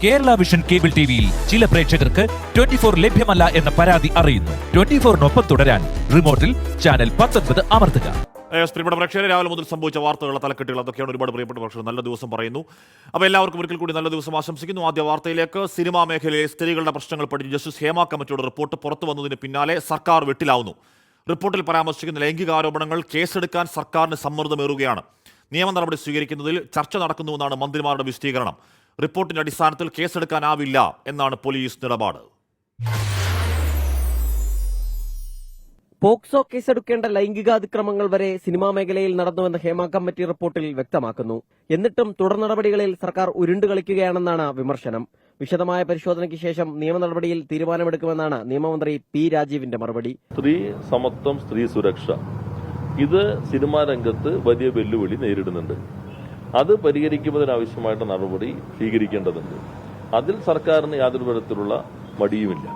Kerala vision cable ടിവിയിൽ ചില പ്രേക്ഷകർക്ക് 24 ലഭ്യമല്ല എന്ന പരാതി അറിയുന്നു. 24-നൊപ്പം തുടരാൻ റിമോട്ടിൽ ചാനൽ 19 അമർത്തുക. പ്രിയപ്പെട്ട പ്രേക്ഷകരെ, രാവിലെ മുതൽ സംഭവിച്ച വാർത്തകളുടെ തലക്കെട്ടുകൾ അതൊക്കെയാണ്. ഒരുപാട് പ്രിയപ്പെട്ട പ്രേക്ഷകർ നല്ല ദിവസം പറയുന്നു. അപ്പോൾ എല്ലാവർക്കും ഒരിക്കൽ കൂടി നല്ല ദിവസം ആശംസിക്കുന്നു. ആദ്യ വാർത്തയിലേക്ക്. സിനിമാ മേഖലയിലെ സ്ത്രീകളുടെ പ്രശ്നങ്ങൾ പഠിച്ച് ജസ്റ്റിസ് ഹേമ കമ്മിറ്റിയുടെ റിപ്പോർട്ട് പുറത്തു വന്നതിന് പിന്നാലെ സർക്കാർ വെട്ടിലാവുന്നു. റിപ്പോർട്ടിൽ പരാമർശിക്കുന്ന ലൈംഗികാരോപണങ്ങൾ കേസെടുക്കാൻ സർക്കാരിന് സമ്മർദ്ദമേറുകയാണ്. നിയമ നടപടി സ്വീകരിക്കുന്നതിൽ ചർച്ച നടക്കുന്നുവെന്നാണ് മന്ത്രിമാരുടെ വിശദീകരണം. റിപ്പോർട്ടിന്റെ അടിസ്ഥാനത്തിൽ കേസെടുക്കാനാവില്ല എന്നാണ് പോലീസ് നിലപാട്. പോക്സോ കേസെടുക്കേണ്ട ലൈംഗികാതിക്രമങ്ങൾ വരെ സിനിമാ മേഖലയിൽ നടന്നുവെന്ന് ഹേമ കമ്മിറ്റി റിപ്പോർട്ടിൽ വ്യക്തമാക്കുന്നു. എന്നിട്ടും തുടർ നടപടികളിൽ സർക്കാർ ഉരുണ്ടുകളിക്കുകയാണെന്നാണ് വിമർശനം. വിശദമായ പരിശോധനയ്ക്ക് ശേഷം നിയമ നടപടിയിൽ തീരുമാനമെടുക്കുമെന്നാണ് നിയമമന്ത്രി പി രാജീവിന്റെ മറുപടി. സ്ത്രീ സമത്വം, സ്ത്രീ സുരക്ഷ, ഇത് സിനിമാ രംഗത്ത് വലിയ വെല്ലുവിളി നേരിടുന്നുണ്ട്. അത് പരിഹരിക്കുന്നതിനാവശ്യമായിട്ട് നടപടി സ്വീകരിക്കേണ്ടതുണ്ട്. അതിൽ സർക്കാരിന് യാതൊരു തരത്തിലുള്ള മടിയുമില്ല.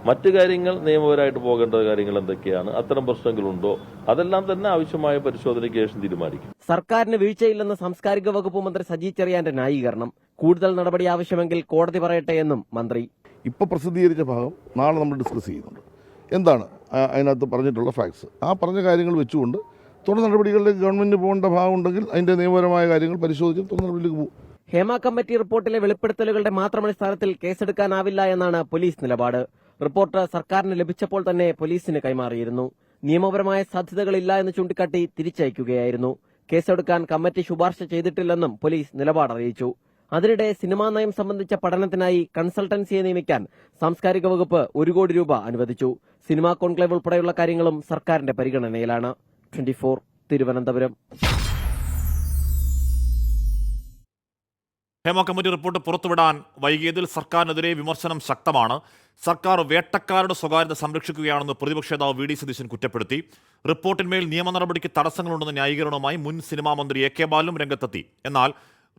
മറ്റു കാര്യങ്ങൾ നിയമപരമായിട്ട് പോകേണ്ട കാര്യങ്ങൾ എന്തൊക്കെയാണ്, അത്തരം പ്രശ്നങ്ങളുണ്ടോ, അതെല്ലാം തന്നെ ആവശ്യമായ പരിശോധനയ്ക്ക് ശേഷം തീരുമാനിക്കും. സർക്കാരിന് വീഴ്ചയില്ലെന്ന സാംസ്കാരിക വകുപ്പ് മന്ത്രി സജി ചെറിയാന്റെ ന്യായീകരണം. കൂടുതൽ നടപടി ആവശ്യമെങ്കിൽ കോടതി പറയട്ടെ എന്നും മന്ത്രി. ഇപ്പോൾ പ്രസിദ്ധീകരിച്ച ഭാഗം നാളെ നമ്മൾ ഡിസ്കസ് ചെയ്യുന്നുണ്ട്. എന്താണ് അതിനകത്ത് പറഞ്ഞിട്ടുള്ള ഫാക്ട്സ്, ആ പറഞ്ഞ കാര്യങ്ങൾ വെച്ചുകൊണ്ട് തുടർ നടപടികളിലേക്ക് ഗവൺമെന്റ് പോകേണ്ട ഭാഗമുണ്ടെങ്കിൽ അതിന്റെ നിയമപരമായ കാര്യങ്ങൾ പരിശോധിച്ച് തുടർ നടപടിയിലേക്ക് പോകും. ഹേമ കമ്മിറ്റി റിപ്പോർട്ടിലെ വെളിപ്പെടുത്തലുകളുടെ മാത്രം അടിസ്ഥാനത്തിൽ കേസെടുക്കാനാവില്ല എന്നാണ് പോലീസ് നിലപാട്. റിപ്പോർട്ട് സർക്കാരിന് ലഭിച്ചപ്പോൾ തന്നെ പോലീസിന് കൈമാറിയിരുന്നു. നിയമപരമായ സാധ്യതകളില്ല എന്ന് ചൂണ്ടിക്കാട്ടി തിരിച്ചയക്കുകയായിരുന്നു. കേസെടുക്കാൻ കമ്മിറ്റി ശുപാർശ ചെയ്തിട്ടില്ലെന്നും പോലീസ് നിലപാട് അറിയിച്ചു. അതിനിടെ സിനിമാ നയം സംബന്ധിച്ച പഠനത്തിനായി കൺസൾട്ടൻസിയെ നിയമിക്കാൻ സാംസ്കാരിക വകുപ്പ് 1 കോടി രൂപ അനുവദിച്ചു. സിനിമാ കോൺക്ലേവ് ഉൾപ്പെടെയുള്ള കാര്യങ്ങളും സർക്കാരിന്റെ പരിഗണനയിലാണ്. 24 തിരുവനന്തപുരം. ഹേമ കമ്മിറ്റി റിപ്പോർട്ട് പുറത്തുവിടാൻ വൈകിയതിൽ സർക്കാരിനെതിരെ വിമർശനം ശക്തമാണ്. സർക്കാർ വേട്ടക്കാരുടെ സ്വകാര്യത സംരക്ഷിക്കുകയാണെന്ന് പ്രതിപക്ഷ നേതാവ് വി ഡി സതീശൻ കുറ്റപ്പെടുത്തി. റിപ്പോർട്ടിന്മേൽ നിയമ നടപടിക്ക് തടസ്സങ്ങളുണ്ടെന്ന ന്യായീകരണവുമായി മുൻ സിനിമാ മന്ത്രി എ കെ ബാലനും രംഗത്തെത്തി. എന്നാൽ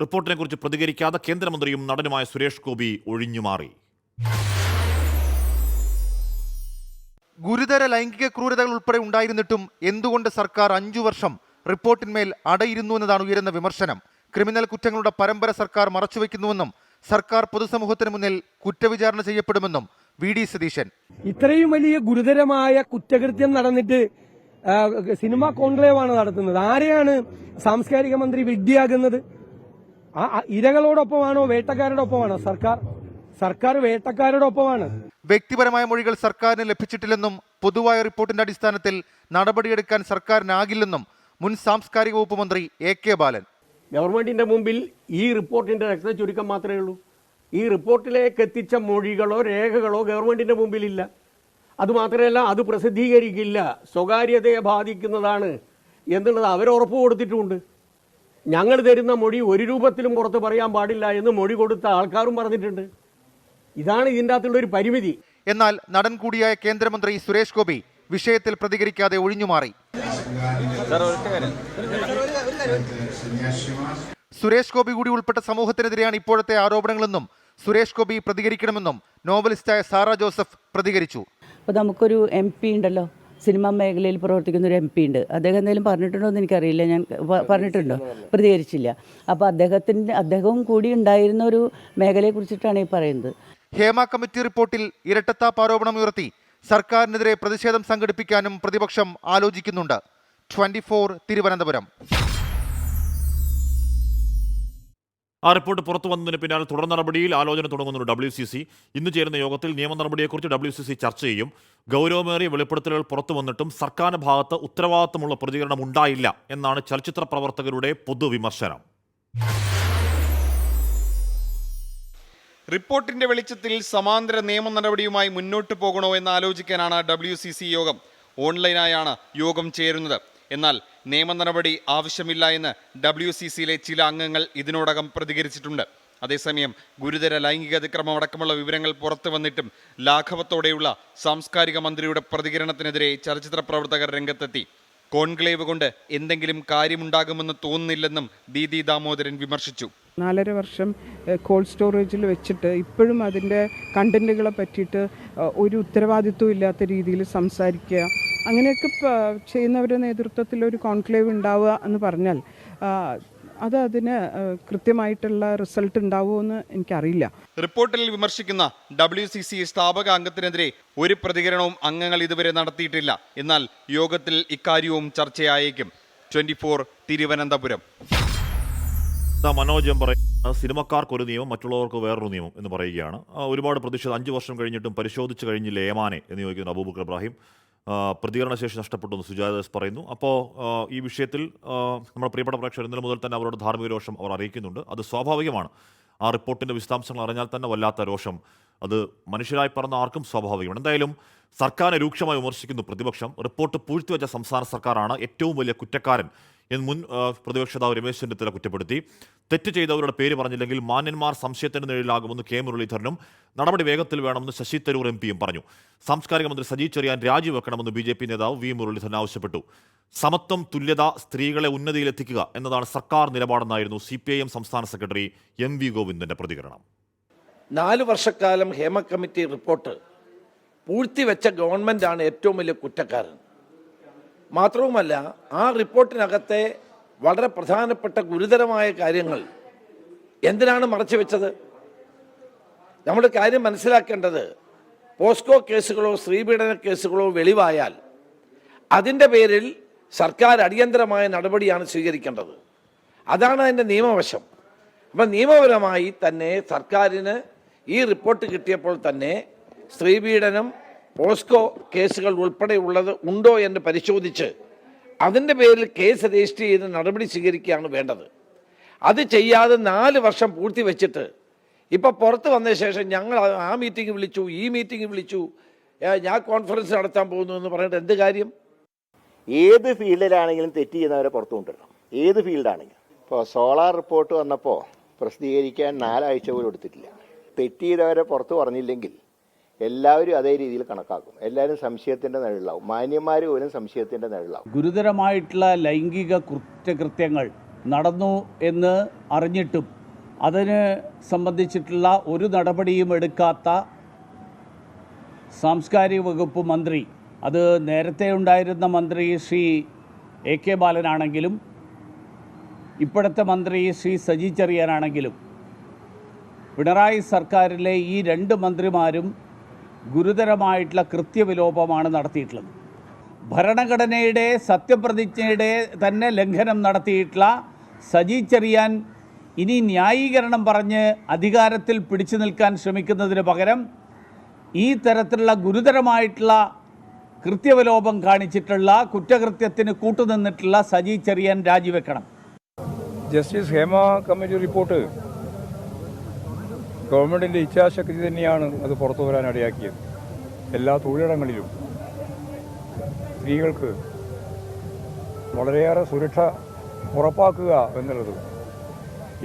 റിപ്പോർട്ടിനെക്കുറിച്ച് പ്രതികരിക്കാതെ കേന്ദ്രമന്ത്രിയും നടനുമായ സുരേഷ് ഗോപി ഒഴിഞ്ഞുമാറി. ഗുരുതര ലൈംഗിക ക്രൂരതകൾ ഉൾപ്പെടെ ഉണ്ടായിരുന്നിട്ടും എന്തുകൊണ്ട് സർക്കാർ 5 വർഷം റിപ്പോർട്ടിന്മേൽ അടയിരുന്നു എന്നതാണ് ഉയരുന്ന വിമർശനം. ക്രിമിനൽ കുറ്റങ്ങളുടെ പരമ്പര സർക്കാർ മറച്ചുവെക്കുന്നുവെന്നും സർക്കാർ പൊതുസമൂഹത്തിന് മുന്നിൽ കുറ്റവിചാരണ ചെയ്യപ്പെടുമെന്നും വി ഡി സതീശൻ. ഇത്രയും വലിയ ഗുരുതരമായ കുറ്റകൃത്യം നടന്നിട്ട് സിനിമാ കോൺക്ലേവാണ് നടത്തുന്നത്. ആരെയാണ് സാംസ്കാരിക മന്ത്രി വിഡ്ഢിയാകുന്നത്? ഇരകളോടൊപ്പമാണോ വേട്ടക്കാരുടെ ഒപ്പമാണോ? സർക്കാർ വേട്ടക്കാരുടെ ഒപ്പമാണ്. വ്യക്തിപരമായ മൊഴികൾ സർക്കാരിന് ലഭിച്ചിട്ടില്ലെന്നും പൊതുവായ റിപ്പോർട്ടിന്റെ അടിസ്ഥാനത്തിൽ നടപടിയെടുക്കാൻ സർക്കാരിനാകില്ലെന്നും മുൻ സാംസ്കാരിക വകുപ്പ് മന്ത്രി എ കെ ബാലൻ. ഗവൺമെന്റിന്റെ മുമ്പിൽ ഈ റിപ്പോർട്ടിന്റെ രക്ത ചുരുക്കം മാത്രമേ ഉള്ളൂ. ഈ റിപ്പോർട്ടിലേക്ക് എത്തിച്ച മൊഴികളോ രേഖകളോ ഗവൺമെന്റിന്റെ മുമ്പിലില്ല. അതുമാത്രമല്ല, അത് പ്രസിദ്ധീകരിക്കില്ല, സ്വകാര്യതയെ ബാധിക്കുന്നതാണ് എന്നുള്ളത് അവർ ഉറപ്പ് കൊടുത്തിട്ടുമുണ്ട്. ഞങ്ങൾ തരുന്ന മൊഴി ഒരു രൂപത്തിലും പുറത്ത് പറയാൻ പാടില്ല എന്ന് മൊഴി കൊടുത്ത ആൾക്കാരും പറഞ്ഞിട്ടുണ്ട്. ഇതാണ് ഇതിൻ്റെ അകത്തുള്ള ഒരു പരിമിതി. എന്നാൽ നടൻ കൂടിയായ കേന്ദ്രമന്ത്രി സുരേഷ് ഗോപി വിഷയത്തിൽ പ്രതികരിക്കാതെ ഒഴിഞ്ഞുമാറി. സുരേഷ് ഗോപി കൂടി ഉൾപ്പെട്ട സമൂഹത്തിനെതിരെയാണ് ഇപ്പോഴത്തെ ആരോപണങ്ങളെന്നും സുരേഷ് ഗോപി പ്രതികരിക്കണമെന്നും നോവലിസ്റ്റായ സാറ ജോസഫ് പ്രതികരിച്ചു. അപ്പോൾ നമുക്കൊരു MP ഉണ്ടല്ലോ, സിനിമാ മേഖലയിൽ പ്രവർത്തിക്കുന്ന ഒരു MP ഉണ്ട്. അദ്ദേഹം എന്തെങ്കിലും പറഞ്ഞിട്ടുണ്ടോ എന്ന് എനിക്കറിയില്ല. ഞാൻ പറഞ്ഞിട്ടുണ്ടോ? പ്രതികരിച്ചില്ല. അപ്പോൾ അദ്ദേഹവും കൂടി ഉണ്ടായിരുന്ന ഒരു മേഖലയെക്കുറിച്ചിട്ടാണ് ഈ പറയുന്നത്. ഹേമ കമ്മിറ്റി റിപ്പോർട്ടിൽ ഇരട്ടത്താപ്പ് ആരോപണം ഉയർത്തി സർക്കാരിനെതിരെ പ്രതിഷേധം സംഘടിപ്പിക്കാനും പ്രതിപക്ഷം ആലോചിക്കുന്നുണ്ട്. 24 തിരുവനന്തപുരം. ആ റിപ്പോർട്ട് പുറത്തു വന്നതിന് പിന്നാലെ തുടർ നടപടിയിൽ ആലോചന തുടങ്ങുന്ന WCC. ഇന്ന് ചേരുന്ന യോഗത്തിൽ നിയമ നടപടിയെക്കുറിച്ച് WCC ചർച്ച ചെയ്യും. ഗൗരവമേറിയ വെളിപ്പെടുത്തലുകൾ പുറത്തു വന്നിട്ടും സർക്കാരിന്റെ ഭാഗത്ത് ഉത്തരവാദിത്തമുള്ള പ്രതികരണം ഉണ്ടായില്ല എന്നാണ് ചലച്ചിത്ര പ്രവർത്തകരുടെ പൊതുവിമർശനം. റിപ്പോർട്ടിന്റെ വെളിച്ചത്തിൽ സമാന്തര നിയമ നടപടിയുമായി മുന്നോട്ട് പോകണോ എന്ന് ആലോചിക്കാനാണ് WCC യോഗം. ഓൺലൈനായാണ് യോഗം ചേരുന്നത്. എന്നാൽ നിയമ നടപടി ആവശ്യമില്ല എന്ന് WCCയിലെ ചില അംഗങ്ങൾ ഇതിനോടകം പ്രതികരിച്ചിട്ടുണ്ട്. അതേസമയം ഗുരുതര ലൈംഗിക അതിക്രമം അടക്കമുള്ള വിവരങ്ങൾ പുറത്തു വന്നിട്ടും ലാഘവത്തോടെയുള്ള സാംസ്കാരിക മന്ത്രിയുടെ പ്രതികരണത്തിനെതിരെ ചലച്ചിത്ര പ്രവർത്തകർ രംഗത്തെത്തി. കോൺക്ലേവ് കൊണ്ട് എന്തെങ്കിലും കാര്യമുണ്ടാകുമെന്ന് തോന്നുന്നില്ലെന്നും ദീദി ദാമോദരൻ വിമർശിച്ചു. 4.5 വർഷം കോൾഡ് സ്റ്റോറേജിൽ വെച്ചിട്ട് ഇപ്പോഴും അതിൻ്റെ കണ്ടന്റുകളെ പറ്റിയിട്ട് ഒരു ഉത്തരവാദിത്വം ഇല്ലാത്ത രീതിയിൽ സംസാരിക്കുക, അങ്ങനെയൊക്കെ ചെയ്യുന്നവരുടെ നേതൃത്വത്തിൽ ഒരു കോൺക്ലേവ് ഉണ്ടാവുക എന്ന് പറഞ്ഞാൽ അതിന് കൃത്യമായിട്ടുള്ള റിസൾട്ട് ഉണ്ടാവുമെന്ന് എനിക്കറിയില്ല. റിപ്പോർട്ടിൽ വിമർശിക്കുന്ന WCC സ്ഥാപക അംഗത്തിനെതിരെ ഒരു പ്രതികരണവും അംഗങ്ങൾ ഇതുവരെ നടത്തിയിട്ടില്ല. എന്നാൽ യോഗത്തിൽ ഇക്കാര്യവും ചർച്ചയായേക്കും. 24 തിരുവനന്തപുരം. മനോജ് പറയുന്നത് സിനിമക്കാർക്ക് ഒരു നിയമം, മറ്റുള്ളവർക്ക് വേറൊരു നിയമം എന്ന് പറയുകയാണ്. ഒരുപാട് പ്രതിഷേധം 5 വർഷം കഴിഞ്ഞിട്ടും പരിശോധിച്ച് കഴിഞ്ഞില്ല ഏമാനെ എന്ന് ചോദിക്കുന്നു അബൂബക്കർ ഇബ്രാഹിം. പ്രതികരണശേഷി നഷ്ടപ്പെട്ടു എന്ന് സുജാത ദാസ് പറയുന്നു. അപ്പോൾ ഈ വിഷയത്തിൽ നമ്മുടെ പ്രിയപ്പെട്ട പ്രേക്ഷകർ ഇന്നലെ മുതൽ തന്നെ അവരുടെ ധാർമ്മിക രോഷം അവർ അറിയിക്കുന്നുണ്ട്. അത് സ്വാഭാവികമാണ്. ആ റിപ്പോർട്ടിൻ്റെ വിശദാംശങ്ങൾ അറിഞ്ഞാൽ തന്നെ വല്ലാത്ത രോഷം അത് മനുഷ്യരായി പറഞ്ഞ ആർക്കും സ്വാഭാവികമാണ്. എന്തായാലും സർക്കാരിനെ രൂക്ഷമായി വിമർശിക്കുന്നു പ്രതിപക്ഷം. റിപ്പോർട്ട് പൂഴ്ത്തിവെച്ച സംസ്ഥാന സർക്കാരാണ് ഏറ്റവും വലിയ കുറ്റക്കാരൻ എന്ന് മുൻ പ്രതിപക്ഷ നേതാവ് രമേശ് ചെന്നിത്തല കുറ്റപ്പെടുത്തി. തെറ്റ് ചെയ്തവരുടെ പേര് പറഞ്ഞില്ലെങ്കിൽ മാന്യന്മാർ സംശയത്തിന് നിഴലിലാകുമെന്ന് കെ മുരളീധരനും നടപടി വേഗത്തിൽ വേണമെന്ന് ശശി തരൂർ MP പറഞ്ഞു. സാംസ്കാരിക മന്ത്രി സജി ചെറിയാൻ രാജിവെക്കണമെന്ന് BJP നേതാവ് V മുരളീധരൻ ആവശ്യപ്പെട്ടു. സമത്വം, തുല്യത, സ്ത്രീകളെ ഉന്നതിയിലെത്തിക്കുക എന്നതാണ് സർക്കാർ നിലപാടെന്നായിരുന്നു CPIM സംസ്ഥാന സെക്രട്ടറി MV ഗോവിന്ദന്റെ പ്രതികരണം. 4 വർഷക്കാലം ഹേമ കമ്മിറ്റി റിപ്പോർട്ട് പൂഴ്ത്തിവെച്ച ഗവൺമെൻറ്റാണ് ഏറ്റവും വലിയ കുറ്റക്കാരൻ. മാത്രവുമല്ല, ആ റിപ്പോർട്ടിനകത്തെ വളരെ പ്രധാനപ്പെട്ട ഗുരുതരമായ കാര്യങ്ങൾ എന്തിനാണ് മറച്ചു വെച്ചത്? നമ്മൾ കാര്യം മനസ്സിലാക്കേണ്ടത്, പോസ്കോ കേസുകളോ സ്ത്രീപീഡന കേസുകളോ വെളിവായാൽ അതിൻ്റെ പേരിൽ സർക്കാർ അടിയന്തരമായ നടപടിയാണ് സ്വീകരിക്കേണ്ടത്. അതാണ് അതിൻ്റെ നിയമവശം. അപ്പം നിയമപരമായി തന്നെ സർക്കാരിന് ഈ റിപ്പോർട്ട് കിട്ടിയപ്പോൾ തന്നെ സ്ത്രീപീഡനം, പോസ്കോ കേസുകൾ ഉൾപ്പെടെയുള്ളത് ഉണ്ടോ എന്ന് പരിശോധിച്ച് അതിൻ്റെ പേരിൽ കേസ് രജിസ്റ്റർ ചെയ്ത് നടപടി സ്വീകരിക്കുകയാണ് വേണ്ടത്. അത് ചെയ്യാതെ 4 വർഷം പൂഴ്ത്തി വെച്ചിട്ട് ഇപ്പോൾ പുറത്ത് വന്ന ശേഷം ഞങ്ങൾ ആ മീറ്റിംഗ് വിളിച്ചു, ഈ മീറ്റിംഗ് വിളിച്ചു, ഞാൻ കോൺഫറൻസ് നടത്താൻ പോകുന്നു എന്ന് പറഞ്ഞിട്ട് എന്ത് കാര്യം? ഏത് ഫീൽഡിലാണെങ്കിലും തെറ്റ് ചെയ്യുന്നവരെ പുറത്തു കൊണ്ടുവരണം. ഏത് ഫീൽഡാണെങ്കിലും. ഇപ്പോൾ സോളാർ റിപ്പോർട്ട് വന്നപ്പോൾ പ്രസിദ്ധീകരിക്കാൻ 4 ആഴ്ച പോലും എടുത്തിട്ടില്ല. തെറ്റ് ചെയ്തവരെ പുറത്ത് പറഞ്ഞില്ലെങ്കിൽ എല്ലാവരും അതേ രീതിയിൽ കണക്കാക്കും. എല്ലാവരും സംശയത്തിൻ്റെ നിഴലാവും. മാന്യന്മാർ പോലും സംശയത്തിൻ്റെ നിഴലാവും. ഗുരുതരമായിട്ടുള്ള ലൈംഗിക കുറ്റകൃത്യങ്ങൾ നടന്നു എന്ന് അറിഞ്ഞിട്ടും അതിന് സംബന്ധിച്ചിട്ടുള്ള ഒരു നടപടിയും എടുക്കാത്ത സാംസ്കാരിക വകുപ്പ് മന്ത്രി, അത് നേരത്തെ ഉണ്ടായിരുന്ന മന്ത്രി ശ്രീ AK ബാലനാണെങ്കിലും ഇപ്പോഴത്തെ മന്ത്രി ശ്രീ സജി ചെറിയാനാണെങ്കിലും പിണറായി സർക്കാരിലെ ഈ 2 മന്ത്രിമാരും ഗുരുതരമായിട്ടുള്ള കൃത്യവിലോപമാണ് നടത്തിയിട്ടുള്ളത്. ഭരണഘടനയുടെ സത്യപ്രതിജ്ഞയുടെ തന്നെ ലംഘനം നടത്തിയിട്ടുള്ള സജി ചെറിയാൻ ഇനി ന്യായീകരണം പറഞ്ഞ് അധികാരത്തിൽ പിടിച്ചു നിൽക്കാൻ ശ്രമിക്കുന്നതിന് പകരം ഈ തരത്തിലുള്ള ഗുരുതരമായിട്ടുള്ള കൃത്യവിലോപം കാണിച്ചിട്ടുള്ള കുറ്റകൃത്യത്തിന് കൂട്ടുനിന്നിട്ടുള്ള സജി ചെറിയാൻ രാജിവെക്കണം. ജസ്റ്റിസ് ഹേമ കമ്മിറ്റി റിപ്പോർട്ട് ഗവൺമെൻറ്റിൻ്റെ ഇച്ഛാശക്തി തന്നെയാണ് അത് പുറത്തു വരാൻ ഇടയാക്കിയത്. എല്ലാ തൊഴിലിടങ്ങളിലും സ്ത്രീകൾക്ക് വളരെയേറെ സുരക്ഷ ഉറപ്പാക്കുക എന്നുള്ളത്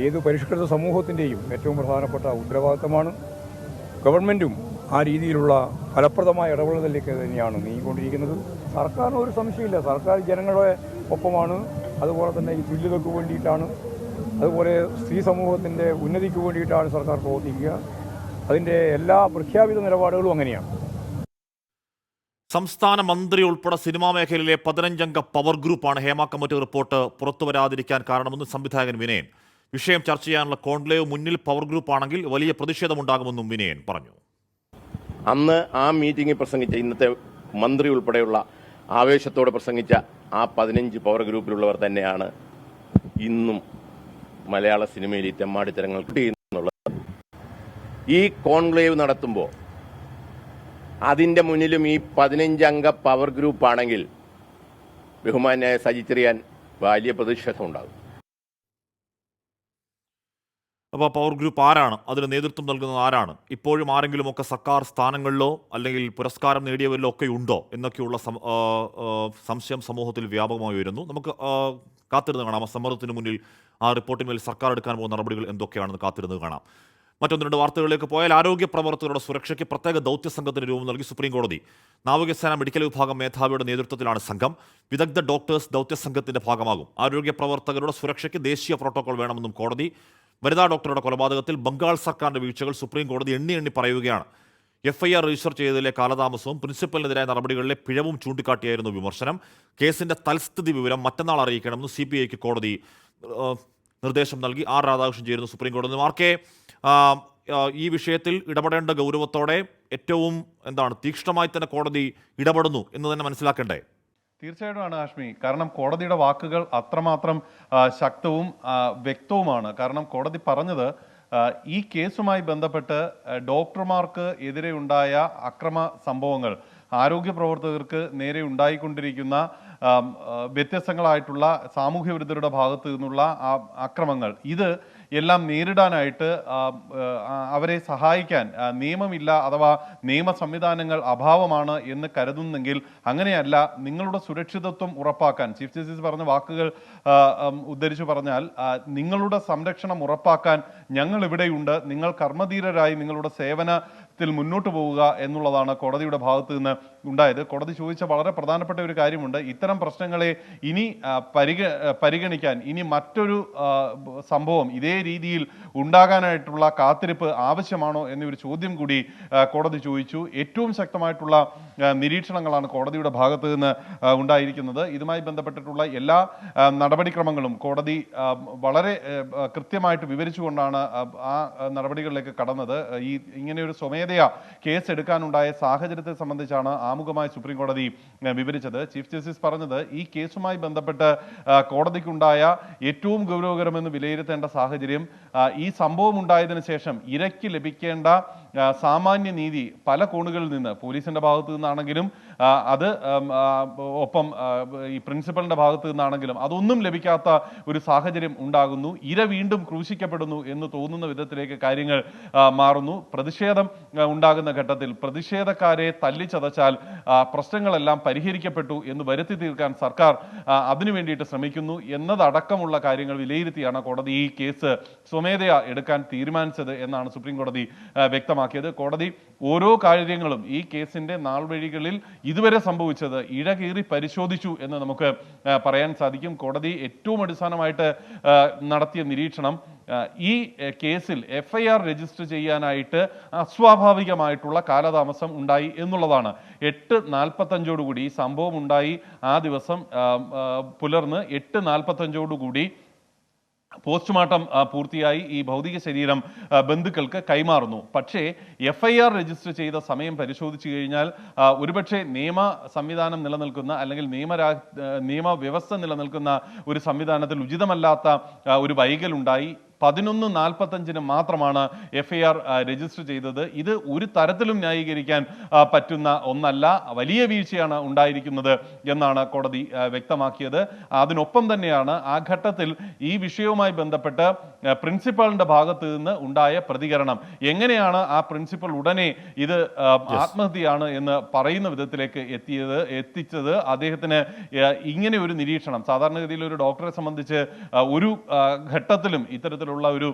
ഏത് പരിഷ്കൃത സമൂഹത്തിൻ്റെയും ഏറ്റവും പ്രധാനപ്പെട്ട ഉത്തരവാദിത്തമാണ്. ഗവൺമെൻറ്റും ആ രീതിയിലുള്ള ഫലപ്രദമായ ഇടപെടലിലേക്ക് തന്നെയാണ് നീങ്ങിക്കൊണ്ടിരിക്കുന്നത്. സർക്കാരിന് ഒരു സംശയമില്ല, സർക്കാർ ജനങ്ങളുടെ ഒപ്പമാണ്. അതുപോലെ തന്നെ ഈ തുല്യതയ്ക്ക് വേണ്ടിയിട്ടാണ്, അതുപോലെ സ്ത്രീ സമൂഹത്തിൻ്റെ ഉന്നതിക്ക് വേണ്ടിയിട്ടാണ് സർക്കാർ പ്രവർത്തിക്കുക. അതിൻ്റെ എല്ലാ പ്രഖ്യാപിത നിലപാടുകളും അങ്ങനെയാണ്. സംസ്ഥാന മന്ത്രി ഉൾപ്പെടെ സിനിമാ മേഖലയിലെ 15 അംഗ പവർ ഗ്രൂപ്പാണ് ഹേമ കമ്മിറ്റി റിപ്പോർട്ട് പുറത്തുവരാതിരിക്കാൻ കാരണമെന്ന് സംവിധായകൻ വിനയൻ. വിഷയം ചർച്ച ചെയ്യാനുള്ള കോൺക്ലേവ് മുന്നിൽ പവർ ഗ്രൂപ്പ് ആണെങ്കിൽ വലിയ പ്രതിഷേധമുണ്ടാകുമെന്നും വിനയൻ പറഞ്ഞു. അന്ന് ആ മീറ്റിംഗിൽ പ്രസംഗിച്ച, ഇന്നത്തെ മന്ത്രി ഉൾപ്പെടെയുള്ള ആവേശത്തോടെ പ്രസംഗിച്ച ആ 15 പവർ ഗ്രൂപ്പിലുള്ളവർ തന്നെയാണ് ഇന്നും മലയാള സിനിമയിൽ ഈ തെമ്മാടിത്തരങ്ങൾ കിട്ടിയെന്നുള്ളത്. ഈ കോൺക്ലേവ് നടത്തുമ്പോൾ അതിൻ്റെ മുന്നിലും ഈ 15 അംഗ പവർ ഗ്രൂപ്പാണെങ്കിൽ ബഹുമാന്യായ സജി ചെറിയാൻ വലിയ പ്രതിഷേധം ഉണ്ടാകും. അപ്പോൾ പവർ ഗ്രൂപ്പ് ആരാണ്? അതിന് നേതൃത്വം നൽകുന്നത് ആരാണ്? ഇപ്പോഴും ആരെങ്കിലുമൊക്കെ സർക്കാർ സ്ഥാനങ്ങളിലോ അല്ലെങ്കിൽ പുരസ്കാരം നേടിയവരിലോ ഒക്കെ ഉണ്ടോ എന്നൊക്കെയുള്ള സംശയം സമൂഹത്തിൽ വ്യാപകമായി വരുന്നു. നമുക്ക് കാത്തിരുന്ന് കാണാം. ആ സമ്മർദ്ദത്തിന് മുന്നിൽ ആ റിപ്പോർട്ടിന്മേൽ സർക്കാർ എടുക്കാൻ പോകുന്ന നടപടികൾ എന്തൊക്കെയാണെന്ന് കാത്തിരുന്ന് കാണാം. മറ്റൊന്ന് 2 വാർത്തകളിലേക്ക് പോയാൽ, ആരോഗ്യ പ്രവർത്തകരുടെ സുരക്ഷയ്ക്ക് പ്രത്യേക ദൗത്യ സംഘത്തിന് രൂപം നൽകി സുപ്രീം കോടതി. നാവികസേന മെഡിക്കൽ വിഭാഗം മേധാവിയുടെ നേതൃത്വത്തിലാണ് സംഘം. വിദഗ്ധ ഡോക്ടേഴ്സ് ദൗത്യ സംഘത്തിന്റെ ഭാഗമാകും. ആരോഗ്യ പ്രവർത്തകരുടെ സുരക്ഷയ്ക്ക് ദേശീയ പ്രോട്ടോകോൾ വേണമെന്നും കോടതി. വനിതാ ഡോക്ടറുടെ കൊലപാതകത്തിൽ ബംഗാൾ സർക്കാരിന്റെ വീഴ്ചകൾ സുപ്രീം കോടതി എണ്ണി പറയുകയാണ്. FIR രജിസ്റ്റർ ചെയ്തതിലെ കാലതാമസവും പ്രിൻസിപ്പലിനെതിരായ നടപടികളിലെ പിഴവും ചൂണ്ടിക്കാട്ടിയായിരുന്നു വിമർശനം. കേസിന്റെ തൽസ്ഥിതി വിവരം മറ്റന്നാൾ അറിയിക്കണമെന്ന് CBIക്ക് കോടതി നിർദ്ദേശം നൽകി. ആർ രാധാകൃഷ്ണൻ ചേരുന്നു സുപ്രീം കോടതി. ആർക്കെ, ഈ വിഷയത്തിൽ ഇടപെടേണ്ട ഗൗരവത്തോടെ ഏറ്റവും തീക്ഷ്ണമായി തന്നെ കോടതി ഇടപെടുന്നു എന്ന് തന്നെ മനസ്സിലാക്കണ്ടേ? തീർച്ചയായിട്ടും ഹാഷ്മി. കാരണം കോടതിയുടെ വാക്കുകൾ അത്രമാത്രം ശക്തവും വ്യക്തവുമാണ്. കാരണം കോടതി പറഞ്ഞത് ഈ കേസുമായി ബന്ധപ്പെട്ട് ഡോക്ടർമാർക്ക് എതിരെ ഉണ്ടായ അക്രമ സംഭവങ്ങൾ, ആരോഗ്യ പ്രവർത്തകർക്ക് നേരെ ഉണ്ടായിക്കൊണ്ടിരിക്കുന്ന വ്യത്യസ്തങ്ങളായിട്ടുള്ള സാമൂഹ്യ വിരുദ്ധരുടെ ഭാഗത്തു നിന്നുള്ള അക്രമങ്ങൾ, ഇത് എല്ലാം നേരിടാനായിട്ട് അവരെ സഹായിക്കാൻ നിയമമില്ല അഥവാ നിയമ സംവിധാനങ്ങൾ അഭാവമാണ് എന്ന് കരുതുന്നെങ്കിൽ അങ്ങനെയല്ല. നിങ്ങളുടെ സുരക്ഷിതത്വം ഉറപ്പാക്കാൻ, ചീഫ് ജസ്റ്റിസ് പറഞ്ഞ വാക്കുകൾ ഉദ്ധരിച്ചു പറഞ്ഞാൽ, നിങ്ങളുടെ സംരക്ഷണം ഉറപ്പാക്കാൻ ഞങ്ങൾ ഇവിടെയുണ്ട്, നിങ്ങൾ കർമ്മധീരരായി നിങ്ങളുടെ സേവനത്തിൽ മുന്നോട്ട് പോവുക എന്നുള്ളതാണ് കോടതിയുടെ ഭാഗത്തു നിന്ന് ഉണ്ടായത്. കോടതി ചോദിച്ച വളരെ പ്രധാനപ്പെട്ട ഒരു കാര്യമുണ്ട്. ഇത്തരം പ്രശ്നങ്ങളെ ഇനി പരിഗണിക്കാൻ ഇനി മറ്റൊരു സംഭവം ഇതേ രീതിയിൽ ഉണ്ടാകാനായിട്ടുള്ള കാത്തിരിപ്പ് ആവശ്യമാണോ എന്നൊരു ചോദ്യം കൂടി കോടതി ചോദിച്ചു. ഏറ്റവും ശക്തമായിട്ടുള്ള നിരീക്ഷണങ്ങളാണ് കോടതിയുടെ ഭാഗത്ത് നിന്ന് ഉണ്ടായിരിക്കുന്നത്. ഇതുമായി ബന്ധപ്പെട്ടിട്ടുള്ള എല്ലാ നടപടിക്രമങ്ങളും കോടതി വളരെ കൃത്യമായിട്ട് വിവരിച്ചുകൊണ്ടാണ് ആ നടപടികളിലേക്ക് കടന്നത്. ഇങ്ങനെയൊരു സ്വമേധയാ കേസ് എടുക്കാനുണ്ടായ സാഹചര്യത്തെ സംബന്ധിച്ചാണ് ആമുഖമായി സുപ്രീം കോടതി വിവരിച്ചത്. ചീഫ് ജസ്റ്റിസ് പറഞ്ഞത് ഈ കേസുമായി ബന്ധപ്പെട്ട് കോടതിക്കുണ്ടായ ഏറ്റവും ഗൗരവകരമെന്ന് വിലയിരുത്തേണ്ട സാഹചര്യം, ഈ സംഭവം ഉണ്ടായതിനു ശേഷം ഇരയ്ക്ക് ലഭിക്കേണ്ട സാമാന്യ നീതി പല കോണുകളിൽ നിന്ന്, പോലീസിന്റെ ഭാഗത്തു നിന്നാണെങ്കിലും അത് ഒപ്പം ഈ പ്രിൻസിപ്പലിന്റെ ഭാഗത്തു നിന്നാണെങ്കിലും അതൊന്നും ലഭിക്കാത്ത ഒരു സാഹചര്യം ഉണ്ടാകുന്നു. ഇര വീണ്ടും ക്രൂശിക്കപ്പെടുന്നു എന്ന് തോന്നുന്ന വിധത്തിലേക്ക് കാര്യങ്ങൾ മാറുന്നു. പ്രതിഷേധം ഉണ്ടാകുന്ന ഘട്ടത്തിൽ പ്രതിഷേധക്കാരെ തല്ലിച്ചതച്ചാൽ പ്രശ്നങ്ങളെല്ലാം പരിഹരിക്കപ്പെട്ടു എന്ന് വരുത്തി തീർക്കാൻ സർക്കാർ അതിനു വേണ്ടിയിട്ട് ശ്രമിക്കുന്നു എന്നതടക്കമുള്ള കാര്യങ്ങൾ വിലയിരുത്തിയാണ് കോടതി ഈ കേസ് സ്വമേധയാ എടുക്കാൻ തീരുമാനിച്ചത് എന്നാണ് സുപ്രീം കോടതി വ്യക്തമാക്കിയത്. കോടതി ഓരോ കാര്യങ്ങളും ഈ കേസിന്റെ നാൾവഴികളിൽ ഇതുവരെ സംഭവിച്ചത് ഇഴകീറി പരിശോധിച്ചു എന്ന് നമുക്ക് പറയാൻ സാധിക്കും. കോടതി ഏറ്റവും അടിസ്ഥാനമായിട്ട് നടത്തിയ നിരീക്ഷണം, ഈ കേസിൽ FIR രജിസ്റ്റർ ചെയ്യാനായിട്ട് അസ്വാഭാവികമായിട്ടുള്ള കാലതാമസം ഉണ്ടായി എന്നുള്ളതാണ്. 8:45 ഈ സംഭവം ഉണ്ടായി ആ ദിവസം പുലർന്ന് 8:45 പോസ്റ്റ്മോർട്ടം പൂർത്തിയായി ഈ ഭൗതിക ശരീരം ബന്ധുക്കൾക്ക് കൈമാറുന്നു. പക്ഷേ FIR രജിസ്റ്റർ ചെയ്ത സമയം പരിശോധിച്ചു കഴിഞ്ഞാൽ ഒരുപക്ഷെ നിയമ സംവിധാനം നിലനിൽക്കുന്ന അല്ലെങ്കിൽ നിയമവ്യവസ്ഥ നിലനിൽക്കുന്ന ഒരു സംവിധാനത്തിൽ ഉചിതമല്ലാത്ത ഒരു വൈകലുണ്ടായി. 11:45 മാത്രമാണ് FIR രജിസ്റ്റർ ചെയ്തത്. ഇത് ഒരു തരത്തിലും ന്യായീകരിക്കാൻ പറ്റുന്ന ഒന്നല്ല, വലിയ വീഴ്ചയാണ് ഉണ്ടായിരിക്കുന്നത് എന്നാണ് കോടതി വ്യക്തമാക്കിയത്. അതിനൊപ്പം തന്നെയാണ് ആ ഘട്ടത്തിൽ ഈ വിഷയവുമായി ബന്ധപ്പെട്ട് പ്രിൻസിപ്പലിന്റെ ഭാഗത്ത് നിന്ന് ഉണ്ടായ പ്രതികരണം, എങ്ങനെയാണ് ആ പ്രിൻസിപ്പൽ ഉടനെ ഇത് ആത്മഹത്യയാണ് എന്ന് പറയുന്ന വിധത്തിലേക്ക് എത്തിച്ചത്. അദ്ദേഹത്തിന് ഇങ്ങനെ ഒരു നിരീക്ഷണം, സാധാരണഗതിയിൽ ഒരു ഡോക്ടറെ സംബന്ധിച്ച് ഒരു ഘട്ടത്തിലും ഇത്തരത്തിൽ ഒരു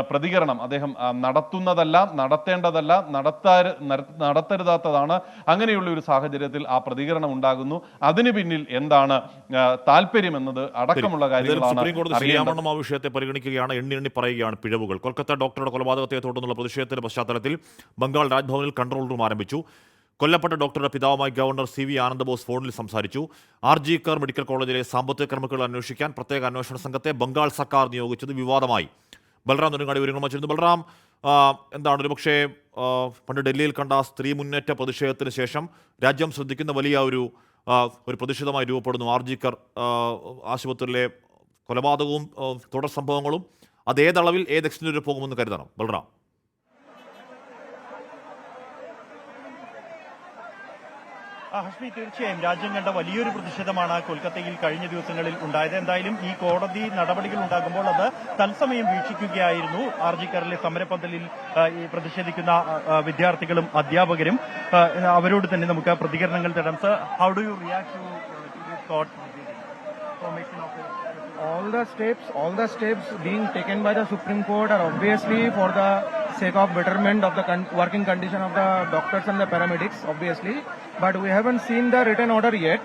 പ്രതികരണം അദ്ദേഹം നടത്തുന്നതല്ല, നടത്തേണ്ടതല്ല, നടത്തരുതാത്തതാണ്. അങ്ങനെയുള്ള ഒരു സാഹചര്യത്തിൽ ആ പ്രതികരണം ഉണ്ടാകുന്നു. അതിന് പിന്നിൽ എന്താണ് താല്പര്യം എന്നത് അടക്കമുള്ള കാര്യങ്ങളാണ്. സുപ്രീം കോടതി ശരിയാവണ്ണം ആ വിഷയത്തെ പരിഗണിക്കുകയാണ്, എണ്ണി പറയുകയാണ് പിഴവുകൾ. കൊൽക്കത്ത ഡോക്ടറുടെ കൊലപാതകത്തെ തുടർന്നുള്ള പ്രതിഷേധത്തിന്റെ പശ്ചാത്തലത്തിൽ ബംഗാൾ രാജ്ഭവനിൽ കൺട്രോൾ റൂം ആരംഭിച്ചു. കൊല്ലപ്പെട്ട ഡോക്ടറുടെ പിതാവുമായി ഗവർണർ CV ആനന്ദബോസ് ഫോണിൽ സംസാരിച്ചു. RG കർ മെഡിക്കൽ കോളേജിലെ സാമ്പത്തിക ക്രമക്കേടുകൾ അന്വേഷിക്കാൻ പ്രത്യേക അന്വേഷണ സംഘത്തെ ബംഗാൾ സർക്കാർ നിയോഗിച്ചത് വിവാദമായി. ബൽറാം നെടുങ്ങാടി വിവരങ്ങൾ വച്ചിരുന്നു. ബൽറാം, ഒരുപക്ഷേ പണ്ട് ഡൽഹിയിൽ കണ്ട സ്ത്രീ മുന്നേറ്റ പ്രതിഷേധത്തിന് ശേഷം രാജ്യം ശ്രദ്ധിക്കുന്ന വലിയ ഒരു പ്രതിഷേധമായി രൂപപ്പെടുന്നു RG കർ ആശുപത്രിയിലെ കൊലപാതകവും തുടർ സംഭവങ്ങളും. അത് ഏതളവിൽ ഏത് എക്സ്റ്റൻറ്റ് പോകുമെന്ന് കരുതണം ബൽറാം? ഹഷ്മി, തീർച്ചയായും രാജ്യം കണ്ട വലിയൊരു പ്രതിഷേധമാണ് കൊൽക്കത്തയിൽ കഴിഞ്ഞ ദിവസങ്ങളിൽ ഉണ്ടായത്. എന്തായാലും ഈ കോടതി നടപടികൾ ഉണ്ടാകുമ്പോൾ അത് തത്സമയം വീക്ഷിക്കുകയായിരുന്നു RG കറിലെ സമരപന്തലിൽ ഈ പ്രതിഷേധിക്കുന്ന വിദ്യാർത്ഥികളും അധ്യാപകരും. അവരോട് തന്നെ നമുക്ക് പ്രതികരണങ്ങൾ തരാം. Sir, how do you react to this court formation of all the steps being taken by the Supreme Court are obviously for the sake of betterment of the working condition of the doctors and the paramedics, obviously, but we haven't seen the written order yet,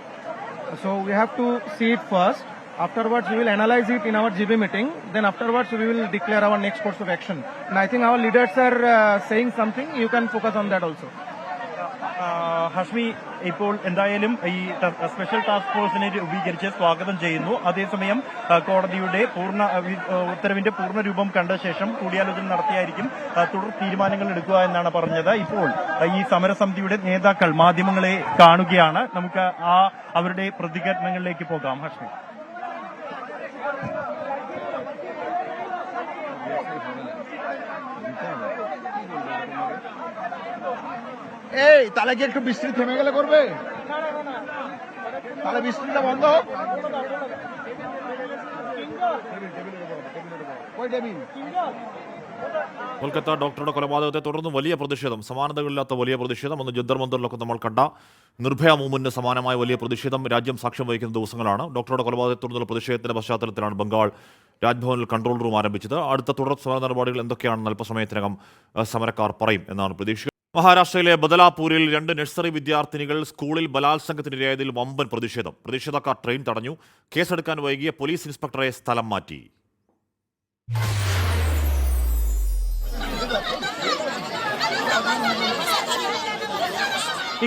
so we have to see it first. Afterwards we will analyze it in our GB meeting, then afterwards we will declare our next course of action, and I think our leaders are saying something. You can focus on that also. Hashmi, ഇപ്പോൾ എന്തായാലും ഈ special task ഫോഴ്സിനെ രൂപീകരിച്ച് സ്വാഗതം ചെയ്യുന്നു. അതേസമയം കോടതിയുടെ ഉത്തരവിന്റെ പൂർണ്ണ രൂപം കണ്ട ശേഷം കൂടിയാലോചന നടത്തിയായിരിക്കും തുടർ തീരുമാനങ്ങൾ എടുക്കുക എന്നാണ് പറഞ്ഞത്. ഇപ്പോൾ ഈ സമരസമിതിയുടെ നേതാക്കൾ മാധ്യമങ്ങളെ കാണുകയാണ്. നമുക്ക് അവരുടെ പ്രതികരണങ്ങളിലേക്ക് പോകാം. ഹഷ്മി, এই তাহলে কি একটু বৃষ্টি থেমে গেলে করবে? তাহলে বৃষ্টিটা বন্ধ হোক। കൊൽക്കത്ത ഡോക്ടറുടെ കൊലപാതകത്തെ തുടർന്ന് വലിയ പ്രതിഷേധം, സമാനതകളില്ലാത്ത വലിയ പ്രതിഷേധം. അന്ന് ജന്തർ മന്ദറിലൊക്കെ നമ്മൾ കണ്ട നിർഭയ മൂവ്മെന്റിന് സമാനമായ വലിയ പ്രതിഷേധം രാജ്യം സാക്ഷ്യം വഹിക്കുന്ന ദിവസങ്ങളാണ്. ഡോക്ടറുടെ കൊലപാതകത്തെ തുടർന്നുള്ള പ്രതിഷേധത്തിന്റെ പശ്ചാത്തലത്തിലാണ് ബംഗാൾ രാജ്ഭവനിൽ കൺട്രോൾ റൂം ആരംഭിച്ചത്. അടുത്ത തുടർ സമര നടപടികൾ എന്തൊക്കെയാണെന്ന് അല്പസമയത്തിനകം സമരക്കാർ പറയും എന്നാണ് പ്രതീക്ഷ. മഹാരാഷ്ട്രയിലെ ബദലാപൂരിൽ 2 നഴ്സറി വിദ്യാർത്ഥിനികൾ സ്കൂളിൽ ബലാത്സംഗത്തിനിരയായതിൽ വമ്പൻ പ്രതിഷേധം. പ്രതിഷേധക്കാർ ട്രെയിൻ തടഞ്ഞു. കേസെടുക്കാൻ വൈകിയ പോലീസ് ഇൻസ്പെക്ടറെ സ്ഥലം മാറ്റി.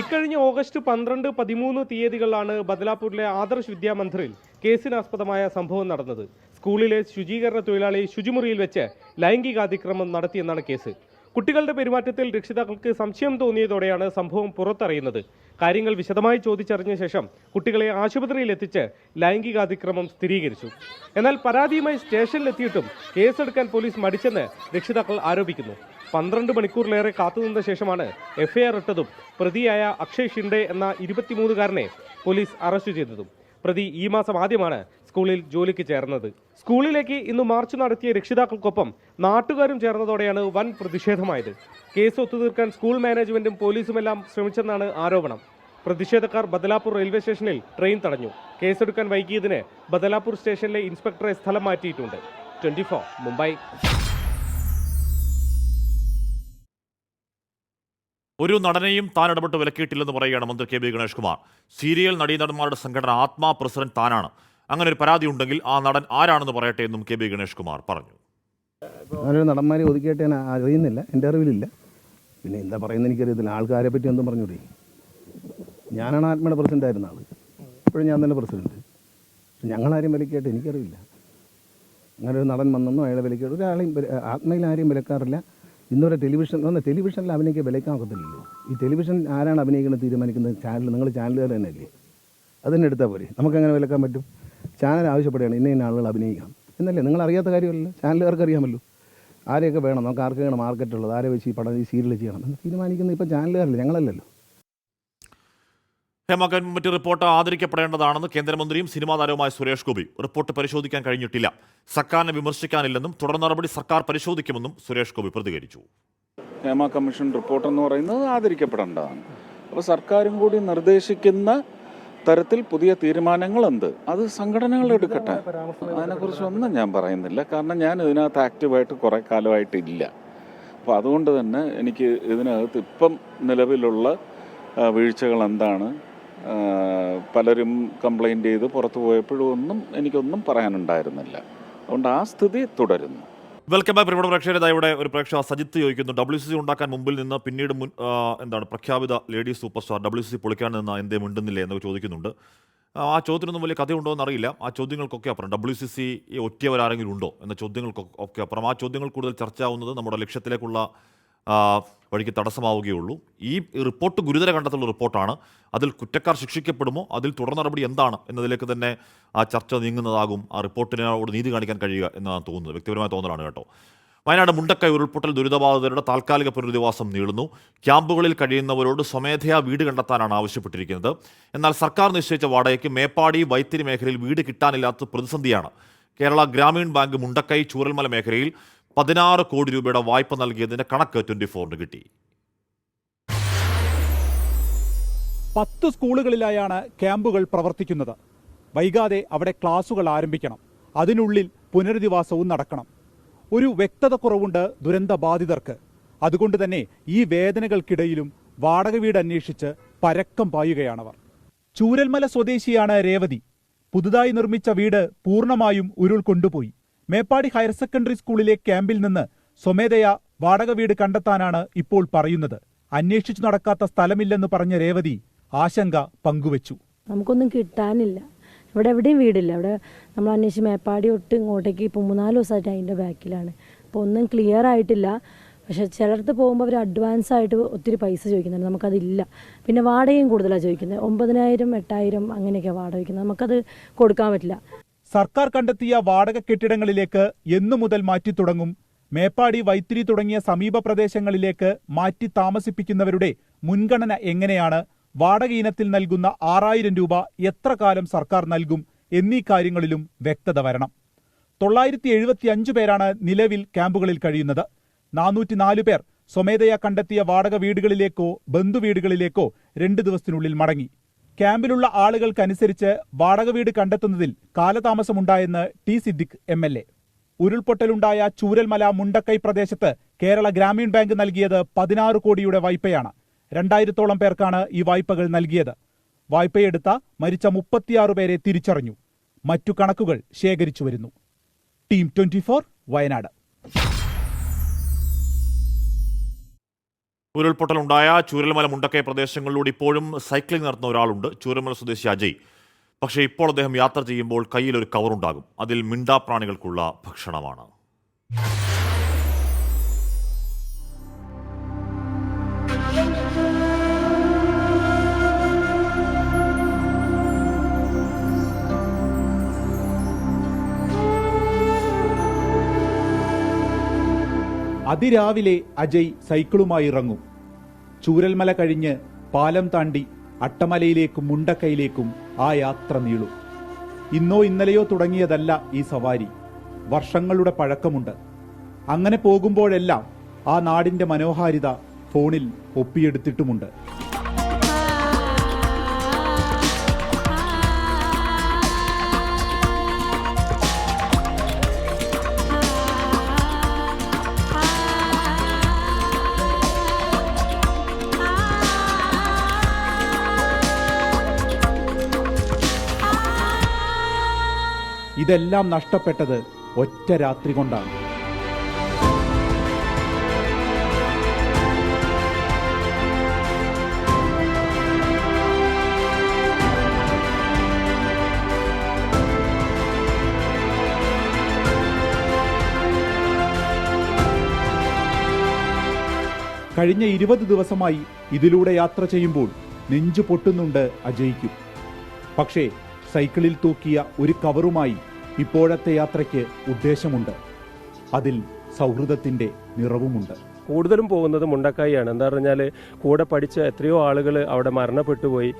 ഇക്കഴിഞ്ഞ ഓഗസ്റ്റ് 12, 13 തീയതികളിലാണ് ബദലാപൂരിലെ ആദർശ് വിദ്യാമന്ദിറിൽ കേസിനാസ്പദമായ സംഭവം നടന്നത്. സ്കൂളിലെ ശുചീകരണ തൊഴിലാളി ശുചിമുറിയിൽ വെച്ച് ലൈംഗികാതിക്രമം നടത്തിയെന്നാണ് കേസ്. കുട്ടികളുടെ പെരുമാറ്റത്തിൽ രക്ഷിതാക്കൾക്ക് സംശയം തോന്നിയതോടെയാണ് സംഭവം പുറത്തറിയുന്നത്. കാര്യങ്ങൾ വിശദമായി ചോദിച്ചറിഞ്ഞ ശേഷം കുട്ടികളെ ആശുപത്രിയിൽ എത്തിച്ച് ലൈംഗികാതിക്രമം സ്ഥിരീകരിച്ചു. എന്നാൽ പരാതിയുമായി സ്റ്റേഷനിലെത്തിയിട്ടും കേസെടുക്കാൻ പോലീസ് മടിച്ചെന്ന് രക്ഷിതാക്കൾ ആരോപിക്കുന്നു. 12 മണിക്കൂറിലേറെ കാത്തുനിന്ന ശേഷമാണ് എഫ്ഐആർ ഇട്ടതും പ്രതിയായ അക്ഷയ് ഷിൻഡെ എന്ന 23-കാരനെ പോലീസ് അറസ്റ്റ് ചെയ്തതും. പ്രതി ഈ മാസം ആദ്യമാണ് സ്കൂളിൽ ജോലിക്ക് ചേർന്നത്. സ്കൂളിലേക്ക് ഇന്ന് മാർച്ച് നടത്തിയ രക്ഷിതാക്കൾക്കൊപ്പം നാട്ടുകാരും ചേർന്നതോടെയാണ് വൻ പ്രതിഷേധമായത്. കേസ് ഒത്തുതീർക്കാൻ സ്കൂൾ മാനേജ്മെന്റും പോലീസുമെല്ലാം ശ്രമിച്ചെന്നാണ് ആരോപണം. പ്രതിഷേധക്കാർ ബദലാപൂർ റെയിൽവേ സ്റ്റേഷനിൽ ട്രെയിൻ തടഞ്ഞു. കേസെടുക്കാൻ വൈകിയതിന് ബദലാപൂർ സ്റ്റേഷനിലെ ഇൻസ്പെക്ടറെ സ്ഥലം മാറ്റിയിട്ടുണ്ട്. 24 മുംബൈ. ഒരു നടനെയും താൻ ഇടപെട്ട് വിലക്കിയിട്ടില്ലെന്ന് പറയുകയാണ് മന്ത്രി K B Ganesh Kumar. Serial നടീനടന്മാരുടെ സംഘടന ആത്മാ പ്രസിഡന്റ് താനാണ്. അങ്ങനെ ഒരു പരാതി ഉണ്ടെങ്കിൽ ആ നടൻ ആരാണെന്ന് പറയട്ടെ എന്നും കെ ബി ഗണേഷ് കുമാർ പറഞ്ഞു. അങ്ങനെ നടന്മാരെ ഒതുക്കിയിട്ട് ഞാൻ അറിയുന്നില്ല, എൻ്റെ അറിവിലില്ല. പിന്നെ എന്താ പറയുന്നത് എനിക്കറിയത്തില്ല. ആൾക്കാരെ പറ്റി ഒന്നും പറഞ്ഞൂടെ. ഞാനാണ് ആത്മയുടെ പ്രസിഡന്റ് ആയിരുന്ന ആൾ. ഇപ്പോഴും ഞാൻ തന്നെ പ്രസിഡന്റ്. ഞങ്ങളാരെയും വിലക്കിയിട്ട് എനിക്കറിയില്ല. അങ്ങനെ ഒരു നടൻ വന്നെന്നോ അയാളെ വിലക്കിയിട്ട് ഒരാളെയും ആത്മയിൽ ആരെയും വിലക്കാറില്ല. ഇന്നുവരെ ടെലിവിഷനിൽ അഭിനയിക്കാൻ വിലക്കാൻ ഒക്കത്തില്ലല്ലോ. ഈ ടെലിവിഷൻ ആരാണ് അഭിനയിക്കുന്നത് തീരുമാനിക്കുന്നത്? ചാനൽ. നിങ്ങൾ ചാനലുകാർ തന്നെയല്ലേ? അതിനെ എടുത്താൽ പോരെ. നമുക്കങ്ങനെ വിലക്കാൻ പറ്റും? ചാനൽ ആവശ്യപ്പെടുകയാണ് ഇന്ന ആളുകൾ അഭിനയിക്കാം എന്നല്ലേ? നിങ്ങൾ അറിയാത്ത കാര്യമല്ലല്ലോ, ചാനലുകാർക്ക് അറിയാമല്ലോ. ആരെയൊക്കെ വേണം, നമുക്ക് ആർക്കാണ് മാർക്കറ്റുള്ളത്, ആരെ വെച്ച് ഈ പടം ഈ സീരിയൽ ചെയ്യണം എന്ന് തീരുമാനിക്കുന്നത് ഇപ്പം ചാനലുകാരല്ലേ, ഞങ്ങളല്ലല്ലോ. ഹേമ കമ്മിറ്റി റിപ്പോർട്ട് ആദരിക്കപ്പെടേണ്ടതാണെന്ന് കേന്ദ്രമന്ത്രിയും സിനിമാ താരവുമായ സുരേഷ് ഗോപി. റിപ്പോർട്ട് പരിശോധിക്കാൻ കഴിഞ്ഞിട്ടില്ല, സർക്കാരിനെ വിമർശിക്കാനില്ലെന്നും തുടർ നടപടി സർക്കാർ പരിശോധിക്കുമെന്നും സുരേഷ് ഗോപി പ്രതികരിച്ചു. ഹേമ കമ്മീഷൻ റിപ്പോർട്ട് എന്ന് പറയുന്നത് ആദരിക്കപ്പെടേണ്ടതാണ്. അപ്പോൾ സർക്കാരും കൂടി നിർദ്ദേശിക്കുന്ന തരത്തിൽ പുതിയ തീരുമാനങ്ങൾ എന്ത് അത് സംഘടനകൾ എടുക്കട്ടെ. അതിനെക്കുറിച്ചൊന്നും ഞാൻ പറയുന്നില്ല. കാരണം ഞാൻ ഇതിനകത്ത് ആക്റ്റീവായിട്ട് കുറേ കാലമായിട്ടില്ല. അപ്പോൾ അതുകൊണ്ട് തന്നെ എനിക്ക് ഇതിനകത്ത് ഇപ്പം നിലവിലുള്ള വീഴ്ചകൾ എന്താണ്, പലരും കംപ്ലൈൻറ്റ് ചെയ്ത് പുറത്തു പോയപ്പോഴും എനിക്കൊന്നും പറയാനുണ്ടായിരുന്നില്ല. അതുകൊണ്ട് ആ സ്ഥിതി തുടരുന്നു. വെൽക്കം ബാക്ക് പ്രിയപ്പെട്ട പ്രേക്ഷകരെ. ഇവിടെ ഒരു പ്രേക്ഷക സജിത്ത് ചോദിക്കുന്നു, WCC ഉണ്ടാക്കാൻ മുമ്പിൽ നിന്ന് പിന്നീട് പ്രഖ്യാപിത ലേഡി സൂപ്പർ സ്റ്റാർ WCC പൊളിക്കാൻ നിന്ന് എന്തേ മിണ്ടുന്നില്ലേ എന്നൊക്കെ ചോദിക്കുന്നുണ്ട്. ആ ചോദ്യത്തിനൊന്നും വലിയ കഥയുണ്ടോ എന്നറിയില്ല. ആ ചോദ്യങ്ങൾക്കൊക്കെ അപ്പുറം WCC ഒറ്റിയവരാരെങ്കിലും ഉണ്ടോ എന്ന ചോദ്യങ്ങൾക്കൊക്കെ അപ്പുറം ആ ചോദ്യങ്ങൾ കൂടുതൽ ചർച്ചയാവുന്നത് നമ്മുടെ ലക്ഷ്യത്തിലേക്കുള്ള വഴിക്ക് തടസ്സമാവുകയുള്ളൂ. ഈ റിപ്പോർട്ട് ഗുരുതര കണ്ടെത്തുള്ള റിപ്പോർട്ടാണ്. അതിൽ കുറ്റക്കാർ ശിക്ഷിക്കപ്പെടുമോ, അതിൽ തുടർ നടപടി എന്താണ് എന്നതിലേക്ക് തന്നെ ആ ചർച്ച നീങ്ങുന്നതാകും. ആ റിപ്പോർട്ടിനോട് നീതി കാണിക്കാൻ കഴിയുക എന്നാണ് തോന്നുന്നത്. വ്യക്തിപരമായ തോന്നലാണ് കേട്ടോ. വയനാട് മുണ്ടക്കൈ ഉരുൾപൊട്ടൽ ദുരിതബാധിതരുടെ താൽക്കാലിക പുനരധിവാസം നീളുന്നു. ക്യാമ്പുകളിൽ കഴിയുന്നവരോട് സ്വമേധയാ വീട് കണ്ടെത്താനാണ് ആവശ്യപ്പെട്ടിരിക്കുന്നത്. എന്നാൽ സർക്കാർ നിശ്ചയിച്ച വാടകയ്ക്ക് മേപ്പാടി വൈത്തിരി മേഖലയിൽ വീട് കിട്ടാനില്ലാത്ത പ്രതിസന്ധിയാണ്. കേരള ഗ്രാമീൺ ബാങ്ക് മുണ്ടക്കൈ ചൂരൽമല മേഖലയിൽ 16 കോടി രൂപയുടെ വായ്പ നൽകിയതിന്റെ കണക്ക് 24 കിട്ടി. 10 സ്കൂളുകളിലായാണ് ക്യാമ്പുകൾ പ്രവർത്തിക്കുന്നത്. വൈകാതെ അവിടെ ക്ലാസുകൾ ആരംഭിക്കണം. അതിനുള്ളിൽ പുനരധിവാസവും നടക്കണം. ഒരു വ്യക്തത കുറവുണ്ട് ദുരന്ത ബാധിതർക്ക്. അതുകൊണ്ട് തന്നെ ഈ വേദനകൾക്കിടയിലും വാടക വീട് അന്വേഷിച്ച് പരക്കം പായുകയാണവർ. ചൂരൽമല സ്വദേശിയാണ് രേവതി. പുതുതായി നിർമ്മിച്ച വീട് പൂർണ്ണമായും ഉരുൾ കൊണ്ടുപോയി. മേപ്പാടി ഹയർ സെക്കൻഡറി സ്കൂളിലെ ക്യാമ്പിൽ നിന്ന് സ്വമേധയാ വാടക വീട് കണ്ടെത്താനാണ് ഇപ്പോൾ പറയുന്നത്. അന്വേഷിച്ചു നടക്കാത്ത സ്ഥലമില്ലെന്ന് പറഞ്ഞ രേവതി ആശങ്ക പങ്കുവച്ചു. നമുക്കൊന്നും കിട്ടാനില്ല. ഇവിടെ എവിടെയും വീടില്ല. ഇവിടെ നമ്മൾ അന്വേഷിച്ച് മേപ്പാടി തൊട്ട് ഇങ്ങോട്ടേക്ക് ഇപ്പോൾ 3-4 ദിവസമായിട്ട് അതിൻ്റെ ബാക്കിലാണ്. അപ്പോൾ ഒന്നും ക്ലിയർ ആയിട്ടില്ല. പക്ഷേ ചിലടത്ത് പോകുമ്പോൾ അവർ അഡ്വാൻസ് ആയിട്ട് ഒത്തിരി പൈസ ചോദിക്കുന്നുണ്ട്. നമുക്കതില്ല. പിന്നെ വാടകയും കൂടുതലാണ് ചോദിക്കുന്നത്. 9,000, 8,000 അങ്ങനെയൊക്കെയാണ് വാടക വയ്ക്കുന്നത്. നമുക്കത് കൊടുക്കാൻ പറ്റില്ല. സർക്കാർ കണ്ടെത്തിയ വാടക കെട്ടിടങ്ങളിലേക്ക് എന്നു മുതൽ മാറ്റി തുടങ്ങും? മേപ്പാടി, വൈത്തിരി തുടങ്ങിയ സമീപ പ്രദേശങ്ങളിലേക്ക് മാറ്റി താമസിപ്പിക്കുന്നവരുടെ മുൻഗണന എങ്ങനെയാണ്? വാടക ഇനത്തിൽ നൽകുന്ന 6,000 രൂപ എത്ര കാലം സർക്കാർ നൽകും എന്നീ കാര്യങ്ങളിലും വ്യക്തത വരണം. 975 പേരാണ് നിലവിൽ ക്യാമ്പുകളിൽ കഴിയുന്നത്. 404 പേർ സ്വമേധയാ കണ്ടെത്തിയ വാടക വീടുകളിലേക്കോ ബന്ധുവീടുകളിലേക്കോ 2 ദിവസത്തിനുള്ളിൽ മടങ്ങി. ക്യാമ്പിലുള്ള ആളുകൾക്കനുസരിച്ച് വാടക വീട് കണ്ടെത്തുന്നതിൽ കാലതാമസമുണ്ടായെന്ന് ടി സിദ്ദിഖ് MLA. ഉരുൾപൊട്ടലുണ്ടായ ചൂരൽമല മുണ്ടക്കൈ പ്രദേശത്ത് കേരള ഗ്രാമീൺ ബാങ്ക് നൽകിയത് 16 കോടിയുടെ വായ്പയാണ്. 2000-ഓളം പേർക്കാണ് ഈ വായ്പകൾ നൽകിയത്. വായ്പയെടുത്ത മരിച്ച 36 പേരെ തിരിച്ചറിഞ്ഞു. മറ്റു കണക്കുകൾ ശേഖരിച്ചു വരുന്നു. ടീം 24 വയനാട്. ഉരുൾപൊട്ടലുണ്ടായ ചൂരൽമല മുണ്ടക്കൈ പ്രദേശങ്ങളിലൂടെ ഇപ്പോഴും സൈക്ലിംഗ് നടത്തുന്ന ഒരാളുണ്ട്, ചൂരൽമല സ്വദേശി അജയ്. പക്ഷേ ഇപ്പോൾ അദ്ദേഹം യാത്ര ചെയ്യുമ്പോൾ കയ്യിലൊരു കവറുണ്ടാകും. അതിൽ മിണ്ടാപ്രാണികൾക്കുള്ള ഭക്ഷണമാണ്. അതിരാവിലെ അജയ് സൈക്കിളുമായി ഇറങ്ങും. ചൂരൽമല കഴിഞ്ഞ് പാലം താണ്ടി അട്ടമലയിലേക്കും മുണ്ടക്കൈയിലേക്കും ആ യാത്ര നീളും. ഇന്നോ ഇന്നലെയോ തുടങ്ങിയതല്ല ഈ സവാരി. വർഷങ്ങളുടെ പഴക്കമുണ്ട്. അങ്ങനെ പോകുമ്പോഴെല്ലാം ആ നാടിന്റെ മനോഹാരിത ഫോണിൽ ഒപ്പിയെടുത്തിട്ടുമുണ്ട്. ഇതെല്ലാം നഷ്ടപ്പെട്ടത് ഒറ്റ രാത്രി കൊണ്ടാണ്. കഴിഞ്ഞ 20 ദിവസമായി ഇതിലൂടെ യാത്ര ചെയ്യുമ്പോൾ നെഞ്ചു പൊട്ടുന്നുണ്ട് അജയ്ക്കും. പക്ഷേ സൈക്കിളിൽ തൂക്കിയ ഒരു കവറുമായി ഇപ്പോഴത്തെ യാത്രയ്ക്ക് ഉദ്ദേശമുണ്ട്. അതിൽ സൗഹൃദത്തിന്റെ നിറവുമുണ്ട്. കൂടുതലും പോകുന്നത് മുണ്ടക്കായിയാണ്. എന്താ പറഞ്ഞാൽ കൂടെ പഠിച്ച എത്രയോ ആളുകൾ അവിടെ മരണപ്പെട്ടു പോയി.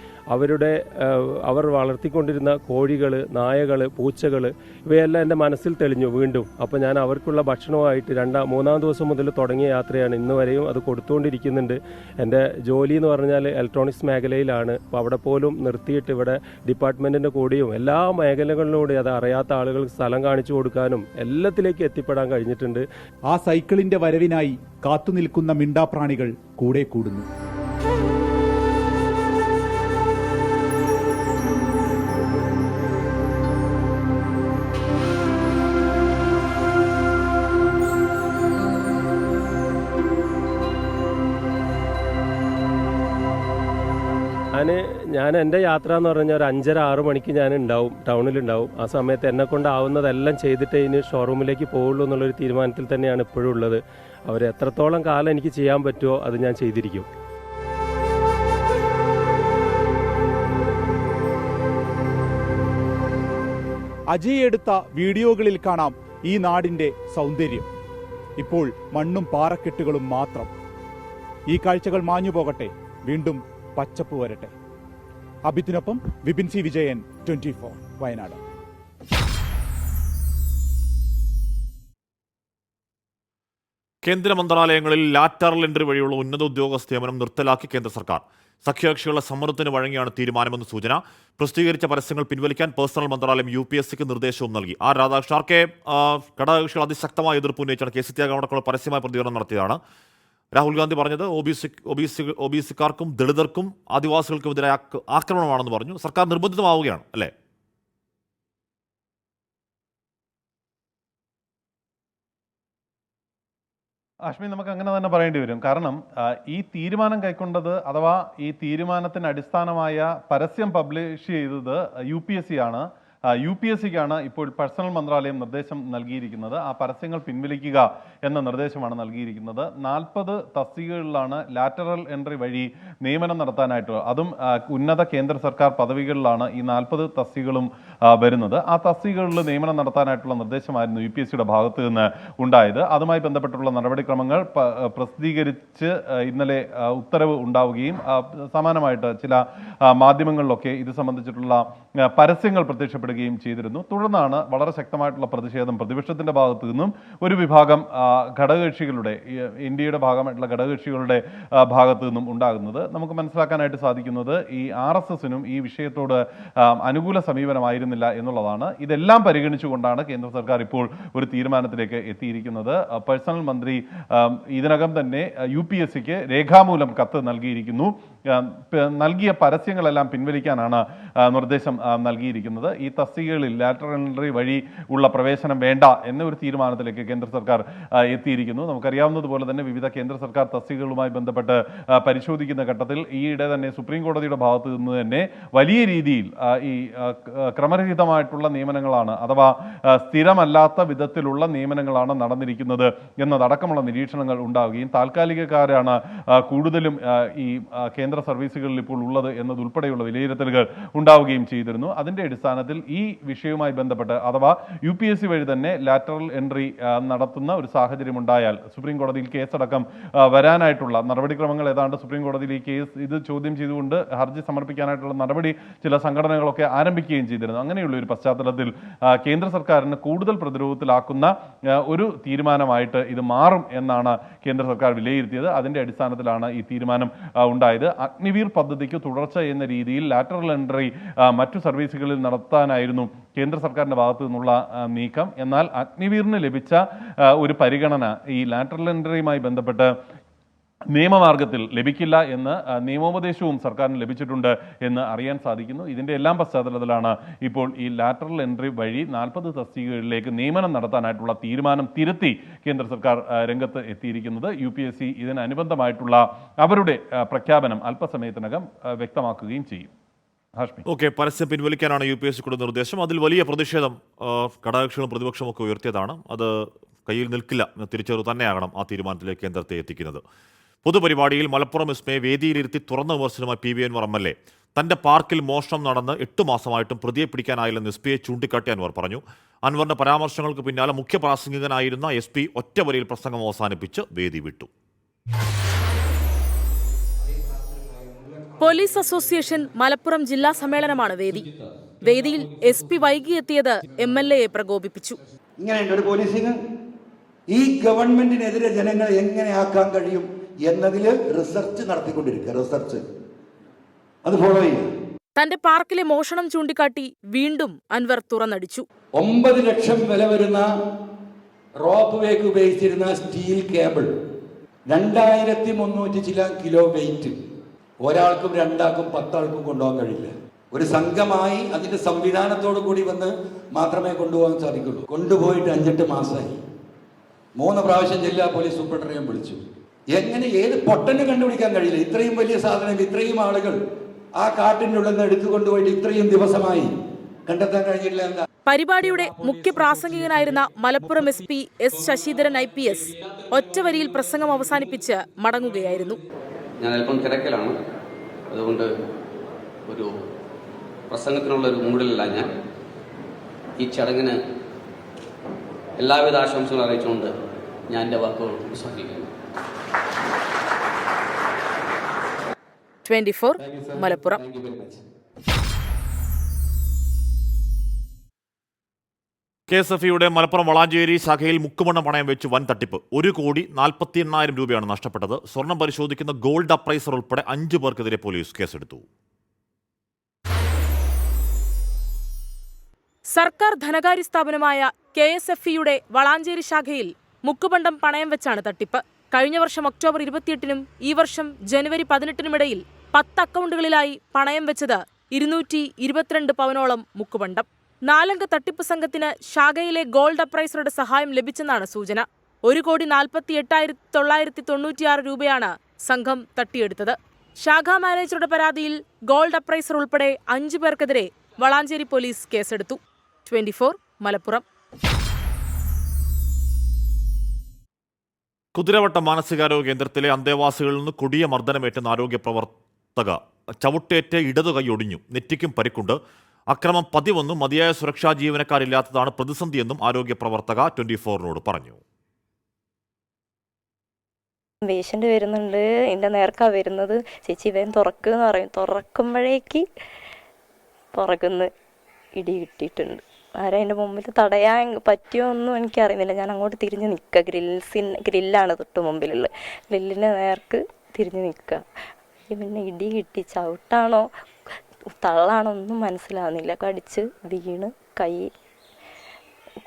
അവർ വളർത്തിക്കൊണ്ടിരുന്ന കോഴികൾ, നായകൾ, പൂച്ചകൾ ഇവയെല്ലാം എൻ്റെ മനസ്സിൽ തെളിഞ്ഞു വീണ്ടും. അപ്പോൾ ഞാൻ അവർക്കുള്ള ഭക്ഷണവുമായിട്ട് 3-ാം ദിവസം മുതൽ തുടങ്ങിയ യാത്രയാണ്. ഇന്ന് വരെയും അത് കൊടുത്തുകൊണ്ടിരിക്കുന്നുണ്ട്. എൻ്റെ ജോലി എന്ന് പറഞ്ഞാൽ ഇലക്ട്രോണിക്സ് മേഖലയിലാണ്. അപ്പോൾ അവിടെ പോലും നിർത്തിയിട്ട് ഇവിടെ ഡിപ്പാർട്ട്മെൻറ്റിൻ്റെ കൂടെയും എല്ലാ മേഖലകളിലൂടെ അത് അറിയാത്ത ആളുകൾക്ക് സ്ഥലം കാണിച്ചു കൊടുക്കാനും എല്ലാത്തിലേക്ക് എത്തിപ്പെടാൻ കഴിഞ്ഞിട്ടുണ്ട്. ആ സൈക്കിളിന്റെ വരവിനായി കാത്തുനിൽക്കുന്ന മിണ്ടാപ്രാണികൾ കൂടെ കൂടുന്നു. ഞാൻ എൻ്റെ യാത്ര എന്ന് പറഞ്ഞാൽ ഒരു 5:30-6 മണിക്ക് ഞാൻ ടൗണിലുണ്ടാവും. ആ സമയത്ത് എന്നെ കൊണ്ടാവുന്നതെല്ലാം ചെയ്തിട്ടേ ഇനി ഷോറൂമിലേക്ക് പോവുള്ളൂ എന്നുള്ളൊരു തീരുമാനത്തിൽ തന്നെയാണ് ഇപ്പോഴും ഉള്ളത്. അവർ എത്രത്തോളം കാലം എനിക്ക് ചെയ്യാൻ പറ്റുമോ അത് ഞാൻ ചെയ്തിരിക്കും. അജയ് എടുത്ത വീഡിയോകളിൽ കാണാം ഈ നാടിന്റെ സൗന്ദര്യം. ഇപ്പോൾ മണ്ണും പാറക്കെട്ടുകളും മാത്രം. ഈ കാഴ്ചകൾ മാഞ്ഞു പോകട്ടെ, വീണ്ടും പച്ചപ്പ് വരട്ടെ. അഭിത്തിനൊപ്പം വിപിൻ സി വിജയൻ, 24 വയനാട്. കേന്ദ്ര മന്ത്രാലയങ്ങളിൽ ലാറ്ററൽ എൻട്രി വഴിയുള്ള ഉന്നത ഉദ്യോഗസ്ഥ നിയമനം നിർത്തലാക്കി കേന്ദ്ര സർക്കാർ. സഖ്യകക്ഷികളുടെ സമ്മർദ്ദത്തിന് വഴങ്ങിയാണ് തീരുമാനമെന്ന് സൂചന. പ്രസിദ്ധീകരിച്ച പരസ്യങ്ങൾ പിൻവലിക്കാൻ പേഴ്സണൽ മന്ത്രാലയം UPSCക്ക് നിർദ്ദേശവും നൽകി. രാധാകൃഷ്ണൻ ഘടകകക്ഷികൾ അതിശക്തമായ എതിർപ്പ് ഉന്നയിച്ചാണ് KC ത്യാഗം പരസ്യമായ പ്രതികരണം നടത്തിയതാണ്. രാഹുൽ ഗാന്ധി പറഞ്ഞത് OBC-ക്കാർക്കും ദളിതർക്കും ആദിവാസികൾക്കും എതിരായ ആക്രമണമാണെന്ന് പറഞ്ഞു. സർക്കാർ നിർബന്ധിതമാവുകയാണ് അല്ലേ? അശ്വിൻ, നമുക്ക് അങ്ങനെ തന്നെ പറയേണ്ടി വരും. കാരണം ഈ തീരുമാനം കൈക്കൊണ്ടത് അഥവാ ഈ തീരുമാനത്തിന് അടിസ്ഥാനമായ പരസ്യം പബ്ലിഷ് ചെയ്തത് UPSC ആണ്. UPSCക്കാണ് ഇപ്പോൾ പേഴ്സണൽ മന്ത്രാലയം നിർദ്ദേശം നൽകിയിരിക്കുന്നത്. ആ പരസ്യങ്ങൾ പിൻവലിക്കുക എന്ന നിർദ്ദേശമാണ് നൽകിയിരിക്കുന്നത്. 40 തസ്തികകളിലാണ് ലാറ്ററൽ എൻട്രി വഴി നിയമനം നടത്താനായിട്ട്, അതും ഉന്നത കേന്ദ്ര സർക്കാർ പദവികളിലാണ് ഈ 40 തസ്തികകളും വരുന്നത്. ആ തസ്തികകളിൽ നിയമനം നടത്താനായിട്ടുള്ള നിർദ്ദേശമായിരുന്നു UPSCയുടെ ഭാഗത്ത് നിന്ന് ഉണ്ടായത്. അതുമായി ബന്ധപ്പെട്ടുള്ള നടപടിക്രമങ്ങൾ പ്രസിദ്ധീകരിച്ച് ഇന്നലെ ഉത്തരവ് ഉണ്ടാവുകയും സമാനമായിട്ട് ചില മാധ്യമങ്ങളിലൊക്കെ ഇത് സംബന്ധിച്ചിട്ടുള്ള പരസ്യങ്ങൾ പ്രത്യക്ഷപ്പെടുകയും ചെയ്തിരുന്നു. തുടർന്നാണ് വളരെ ശക്തമായിട്ടുള്ള പ്രതിഷേധം പ്രതിപക്ഷത്തിന്റെ ഭാഗത്തു നിന്നും ഒരു വിഭാഗം ഘടകകക്ഷികളുടെ, ഇന്ത്യയുടെ ഭാഗമായിട്ടുള്ള ഘടകകക്ഷികളുടെ ഭാഗത്തു നിന്നും ഉണ്ടാകുന്നത്. നമുക്ക് മനസ്സിലാക്കാനായിട്ട് സാധിക്കുന്നത് ഈ RSSനും ഈ വിഷയത്തോട് അനുകൂല സമീപനമായിരുന്നില്ല എന്നുള്ളതാണ്. ഇതെല്ലാം പരിഗണിച്ചുകൊണ്ടാണ് കേന്ദ്ര സർക്കാർ ഇപ്പോൾ ഒരു തീരുമാനത്തിലേക്ക് എത്തിയിരിക്കുന്നത്. പേഴ്സണൽ മന്ത്രി ഇതിനകം തന്നെ UPSCക്ക് രേഖാമൂലം കത്ത് നൽകിയിരിക്കുന്നു. നൽകിയ പരസ്യങ്ങളെല്ലാം പിൻവലിക്കാനാണ് നിർദ്ദേശം നൽകിയിരിക്കുന്നത്. ഈ തസ്തികകളിൽ ലാറ്ററൽ എൻട്രി വഴി ഉള്ള പ്രവേശനം വേണ്ട എന്ന ഒരു തീരുമാനത്തിലേക്ക് കേന്ദ്ര സർക്കാർ എത്തിയിരിക്കുന്നു. നമുക്കറിയാവുന്നതുപോലെ തന്നെ വിവിധ കേന്ദ്ര സർക്കാർ തസ്തികകളുമായി ബന്ധപ്പെട്ട് പരിശോധിക്കുന്ന ഘട്ടത്തിൽ ഈയിടെ തന്നെ സുപ്രീം കോടതിയുടെ ഭാഗത്തു നിന്ന് തന്നെ വലിയ രീതിയിൽ ഈ ക്രമരഹിതമായിട്ടുള്ള നിയമനങ്ങളാണ്, അഥവാ സ്ഥിരമല്ലാത്ത വിധത്തിലുള്ള നിയമനങ്ങളാണ് നടന്നിരിക്കുന്നത് എന്നതടക്കമുള്ള നിരീക്ഷണങ്ങൾ ഉണ്ടാവുകയും താൽക്കാലികക്കാരാണ് കൂടുതലും ഈ കേന്ദ്ര സർവീസുകളിൽ ഇപ്പോൾ ഉള്ളത് എന്നതുൾപ്പെടെയുള്ള വിലയിരുത്തലുകൾ ഉണ്ടാവുകയും ചെയ്തിരുന്നു. അതിന്റെ അടിസ്ഥാനത്തിൽ ഈ വിഷയവുമായി ബന്ധപ്പെട്ട് അഥവാ UPSC വഴി തന്നെ ലാറ്ററൽ എൻട്രി നടത്തുന്ന ഒരു സാഹചര്യം ഉണ്ടായാൽ സുപ്രീം കോടതിയിൽ കേസടക്കം വരാനായിട്ടുള്ള നടപടിക്രമങ്ങൾ ഏതാണ്ട് സുപ്രീം കോടതിയിൽ ഈ കേസ് ഇത് ചോദ്യം ചെയ്തുകൊണ്ട് ഹർജി സമർപ്പിക്കാനായിട്ടുള്ള നടപടി ചില സംഘടനകളൊക്കെ ആരംഭിക്കുകയും ചെയ്തിരുന്നു. അങ്ങനെയുള്ള ഒരു പശ്ചാത്തലത്തിൽ കേന്ദ്ര സർക്കാരിന് കൂടുതൽ പ്രതിരോധത്തിലാക്കുന്ന ഒരു തീരുമാനമായിട്ട് ഇത് മാറും എന്നാണ് കേന്ദ്ര സർക്കാർ വിലയിരുത്തിയത്. അതിന്റെ അടിസ്ഥാനത്തിലാണ് ഈ തീരുമാനം ഉണ്ടായത്. അഗ്നിവീർ പദ്ധതിക്ക് തുടർച്ച എന്ന രീതിയിൽ ലാറ്ററൽ എൻട്രി മറ്റു സർവീസുകളിൽ നടത്താനായിരുന്നു കേന്ദ്ര സർക്കാരിന്റെ ഭാഗത്തു നിന്നുള്ള നീക്കം. എന്നാൽ അഗ്നിവീറിന് ലഭിച്ച ഒരു പരിഗണന ഈ ലാറ്ററൽ എൻട്രിയുമായി ബന്ധപ്പെട്ട് നിയമമാർഗത്തിൽ ലഭിക്കില്ല എന്ന് നിയമോപദേശവും സർക്കാരിന് ലഭിച്ചിട്ടുണ്ട് എന്ന് അറിയാൻ സാധിക്കുന്നു. ഇതിന്റെ എല്ലാം പശ്ചാത്തലത്തിലാണ് ഇപ്പോൾ ഈ ലാറ്ററൽ എൻട്രി വഴി 40 തസ്തികകളിലേക്ക് നിയമനം നടത്താനായിട്ടുള്ള തീരുമാനം തിരുത്തി കേന്ദ്ര സർക്കാർ രംഗത്ത് എത്തിയിരിക്കുന്നത്. UPSC ഇതിനനുബന്ധമായിട്ടുള്ള അവരുടെ പ്രഖ്യാപനം അല്പസമയത്തിനകം വ്യക്തമാക്കുകയും ചെയ്യും. ഓക്കെ, പരസ്യം പിൻവലിക്കാനാണ് UPSCയുടെ നിർദ്ദേശം. അതിൽ വലിയ പ്രതിഷേധം ഘടകകക്ഷികളും പ്രതിപക്ഷവും ഒക്കെ ഉയർത്തിയതാണ്. അത് കയ്യിൽ നിൽക്കില്ല എന്ന തിരിച്ചറിവ് തന്നെയാകണം ആ തീരുമാനത്തിലേക്ക് കേന്ദ്രത്തെ എത്തിക്കുന്നത്. പൊതുപരിപാടിയിൽ മലപ്പുറം എസ്മയെ വേദിയിലിരുത്തി തുറന്ന വിമർശനമായി PV അൻവർ MLA. തന്റെ പാർക്കിൽ മോഷണം നടന്ന് 8 മാസമായിട്ടും പ്രതിയെ പിടിക്കാനായില്ലെന്ന് SP ചൂണ്ടിക്കാട്ടി അൻവർ പറഞ്ഞു. അൻവറിന്റെ പരാമർശങ്ങൾക്ക് പിന്നാലെ മുഖ്യ പ്രാസംഗികനായിരുന്ന SP ഒറ്റവരിയിൽ പ്രസംഗം അവസാനിപ്പിച്ച് വേദി വിട്ടു. പോലീസ് അസോസിയേഷൻ മലപ്പുറം ജില്ലാ സമ്മേളനമാണ് വേദി. വേദിയിൽ SP വൈകിയെത്തിയത് MLAയെ പ്രകോപിപ്പിച്ചു. ഇങ്ങനെയുണ്ട് ഒരു പോലീസിംഗ്. ഈ ഗവൺമെന്റിനെതിരെ ജനങ്ങളെ എങ്ങനെ ആക്കാൻ കഴിയും എന്നതിൽ റിസർച്ച് നടത്തിക്കൊണ്ടിരിക്കുക. റിസർച്ച് അത് ഫോളോ ചെയ്യുക. തന്റെ പാർക്കിലെ മോഷണം ചൂണ്ടിക്കാട്ടി വീണ്ടും അൻവർ തുറന്നടിച്ചു. 9 ലക്ഷം വില വരുന്ന റോപ്പ് വേക്ക് ഉപയോഗിച്ചിരുന്ന സ്റ്റീൽ കേബിൾ 2300 ചില കിലോ വെയിറ്റ് ഒരാൾക്കും 2 ആൾക്കും 10 ആൾക്കും കൊണ്ടുപോകാൻ കഴിയില്ല. ഒരു സംഘമായി അതിന്റെ സംവിധാനത്തോടു കൂടി വന്ന് മാത്രമേ കൊണ്ടുപോകാൻ സാധിക്കുള്ളൂ. കൊണ്ടുപോയിട്ട് 5-8 മാസമായി. 3 പ്രാവശ്യം ജില്ലാ പോലീസ് സൂപ്രണ്ടറിനെ വിളിച്ചു. എങ്ങനെ ഏത് പൊട്ടന് കണ്ടുപിടിക്കാൻ കഴിയില്ല. ഇത്രയും വലിയ സാധനം ഇത്രയും ആളുകൾ ആ കാട്ടിൻ്റെ ഉള്ളിൽ നിന്ന് എടുത്തു കൊണ്ടുപോയിട്ട് ഇത്രയും ദിവസമായി കണ്ടെത്താൻ കഴിഞ്ഞില്ല. എന്താ പരിപാടിയുടെ മുഖ്യ പ്രാസംഗികനായിരുന്ന Malappuram SP S Sasidharan IPS ഒറ്റവരിയിൽ പ്രസംഗം അവസാനിപ്പിച്ച് മടങ്ങുകയായിരുന്നു. ഞാൻ അല്പം തിരക്കിലാണ്, അതുകൊണ്ട് ഒരു പ്രസംഗത്തിനുള്ള ഒരു മൂഡിലല്ല ഞാൻ. ഈ ചടങ്ങിന് എല്ലാവിധ ആശംസകളും അറിയിച്ചുകൊണ്ട് ഞാൻ എൻ്റെ വാക്കുകൾ ഉപസംഹരിക്കുന്നു. 24 മലപ്പുറം. KSFയുടെ മലപ്പുറം വളാഞ്ചേരി ശാഖയിൽ മുക്കുമണ്ണം പണയം വെച്ച് വൻ തട്ടിപ്പ്. 1,48,000 രൂപയാണ് നഷ്ടപ്പെട്ടത്. സ്വർണം പരിശോധിക്കുന്ന ഗോൾഡ് അപ്രൈസർ ഉൾപ്പെടെ 5 പേർക്കെതിരെ പോലീസ് കേസെടുത്തു. സർക്കാർ ധനകാര്യ സ്ഥാപനമായ KSFയുടെ വളാഞ്ചേരി ശാഖയിൽ മുക്കുപണ്ടം പണയം വെച്ചാണ് തട്ടിപ്പ്. കഴിഞ്ഞ വർഷം ഒക്ടോബർ 28-നും ഈ വർഷം ജനുവരി 18-നുമിടയിൽ 10 അക്കൗണ്ടുകളിലായി പണയം വെച്ചത് 222 പവനോളം മുക്കുപണ്ടം. 4 അംഗ തട്ടിപ്പ് സംഘത്തിന് ശാഖയിലെ ഗോൾഡ് അപ്രൈസറുടെ സഹായം ലഭിച്ചെന്നാണ് സൂചന. 1,48,996 രൂപയാണ് സംഘം തട്ടിയെടുത്തത്. ശാഖാ മാനേജറുടെ പരാതിയിൽ ഗോൾഡ് അപ്രൈസർ ഉൾപ്പെടെ 5 പേർക്കെതിരെ വളാഞ്ചേരി പോലീസ് കേസെടുത്തു. 24 മലപ്പുറം. കുതിരവട്ടം മാനസികാരോഗ്യ കേന്ദ്രത്തിലെ അന്തേവാസികളിൽ നിന്ന് കൊടിയ മർദ്ദനമേറ്റെന്ന ആരോഗ്യ പ്രവർത്തക. ചവിട്ടേറ്റ് ഇടതു കൈ ഒടിഞ്ഞു, നെറ്റിക്കും പരിക്കുണ്ട്. അക്രമം പതിവെന്നും മതിയായ സുരക്ഷാ ജീവനക്കാരില്ലാത്തതാണ് പ്രതിസന്ധിയെന്നും ആരോഗ്യ പ്രവർത്തക 24-നോട് പറഞ്ഞു. പേഷ്യൻ്റ് വരുന്നുണ്ട്, എൻ്റെ നേർക്കാ വരുന്നത്, ചേച്ചി വേഗം തുറക്കുമെന്ന് പറയും. തുറക്കുമ്പോഴേക്ക് പുറകുന്ന് ഇടി കിട്ടിയിട്ടുണ്ട്. ആരും അതിൻ്റെ മുമ്പിൽ തടയാൻ പറ്റുമോ ഒന്നും എനിക്കറിയുന്നില്ല. ഞാൻ അങ്ങോട്ട് തിരിഞ്ഞ് നിൽക്കുക. ഗ്രില്ലാണ് തൊട്ട് മുമ്പിലുള്ളത്. ഗ്രില്ലിൻ്റെ നേർക്ക് തിരിഞ്ഞ് നിൽക്കുക. പിന്നെ ഇടി കിട്ടി. ചവിട്ടാണോ തള്ളാണോ ഒന്നും മനസ്സിലാവുന്നില്ല. കടിച്ച് വീണ് കൈ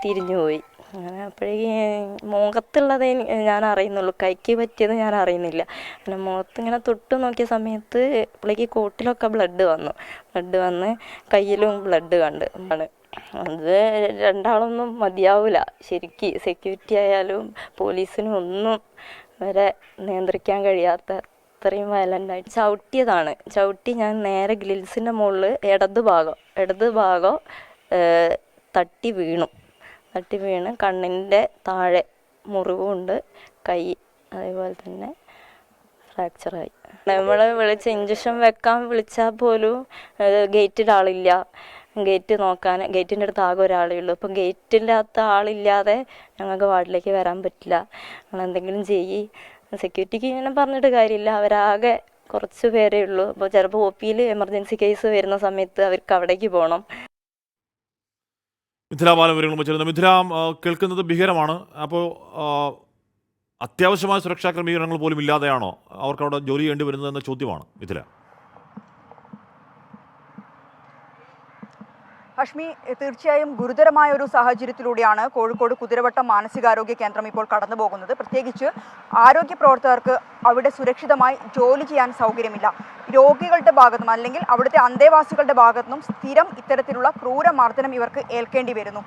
തിരിഞ്ഞു പോയി. അങ്ങനെ അപ്പോഴേക്ക് മുഖത്തുള്ളതേ ഞാൻ അറിയുന്നുള്ളൂ, കൈക്ക് പറ്റിയത് ഞാൻ അറിയുന്നില്ല. അങ്ങനെ മുഖത്ത് ഇങ്ങനെ തൊട്ട് നോക്കിയ സമയത്ത് അപ്പോഴേക്ക് കോട്ടിലൊക്കെ ബ്ലഡ് വന്ന് കയ്യിലും ബ്ലഡ് കണ്ട്. അത് രണ്ടാളൊന്നും മതിയാവില്ല ശരിക്ക്. സെക്യൂരിറ്റി ആയാലും പോലീസിനും ഒന്നും വരെ നിയന്ത്രിക്കാൻ കഴിയാത്ത അത്രയും വയലൻ്റായിട്ട് ചവിട്ടിയതാണ്. ചവിട്ടി ഞാൻ നേരെ ഗ്രിൽസിൻ്റെ മുകളിൽ ഇടത് ഭാഗം തട്ടി വീണ് കണ്ണിൻ്റെ താഴെ മുറിവുണ്ട്. കൈ അതേപോലെ തന്നെ ഫ്രാക്ചറായി. നമ്മൾ ഇഞ്ചക്ഷൻ വെക്കാൻ വിളിച്ചാൽ പോലും ഗേറ്റിൽ ആളില്ല. ഗേറ്റ് നോക്കാൻ ഗേറ്റിൻ്റെ അടുത്ത് ആകെ ഒരാളേ ഉള്ളൂ. അപ്പം ഗേറ്റില്ലാത്ത ആളില്ലാതെ ഞങ്ങൾക്ക് വാർഡിലേക്ക് വരാൻ പറ്റില്ല. നിങ്ങൾ എന്തെങ്കിലും സെക്യൂരിറ്റിക്ക് ഇങ്ങനെ പറഞ്ഞിട്ട് കാര്യമില്ല. അവരാകെ കുറച്ച് പേരേ ഉള്ളൂ. അപ്പോൾ ചിലപ്പോൾ OP-യിൽ എമർജൻസി കേസ് വരുന്ന സമയത്ത് അവർക്ക് അവിടേക്ക് പോകണം. മിഥില കേൾക്കുന്നത് ഭീകരമാണ്. അപ്പോൾ അത്യാവശ്യമായ സുരക്ഷാ ക്രമീകരണങ്ങൾ പോലും ഇല്ലാതെയാണോ അവർക്ക് അവിടെ ജോലി ചെയ്യേണ്ടി വരുന്നതെന്ന ചോദ്യമാണ് മിഥില. ഹഷ്മി, തീർച്ചയായും ഗുരുതരമായ ഒരു സാഹചര്യത്തിലൂടെയാണ് കോഴിക്കോട് കുതിരവട്ടം മാനസികാരോഗ്യ കേന്ദ്രം ഇപ്പോൾ കടന്നു പോകുന്നത്. പ്രത്യേകിച്ച് ആരോഗ്യ പ്രവർത്തകർക്ക് അവിടെ സുരക്ഷിതമായി ജോലി ചെയ്യാൻ സൗകര്യമില്ല. രോഗികളുടെ ഭാഗത്തും അല്ലെങ്കിൽ അവിടുത്തെ അന്തേവാസികളുടെ ഭാഗത്തുനിന്നും സ്ഥിരം ഇത്തരത്തിലുള്ള ക്രൂരമർദ്ദനം ഇവർക്ക് ഏൽക്കേണ്ടി വരുന്നു.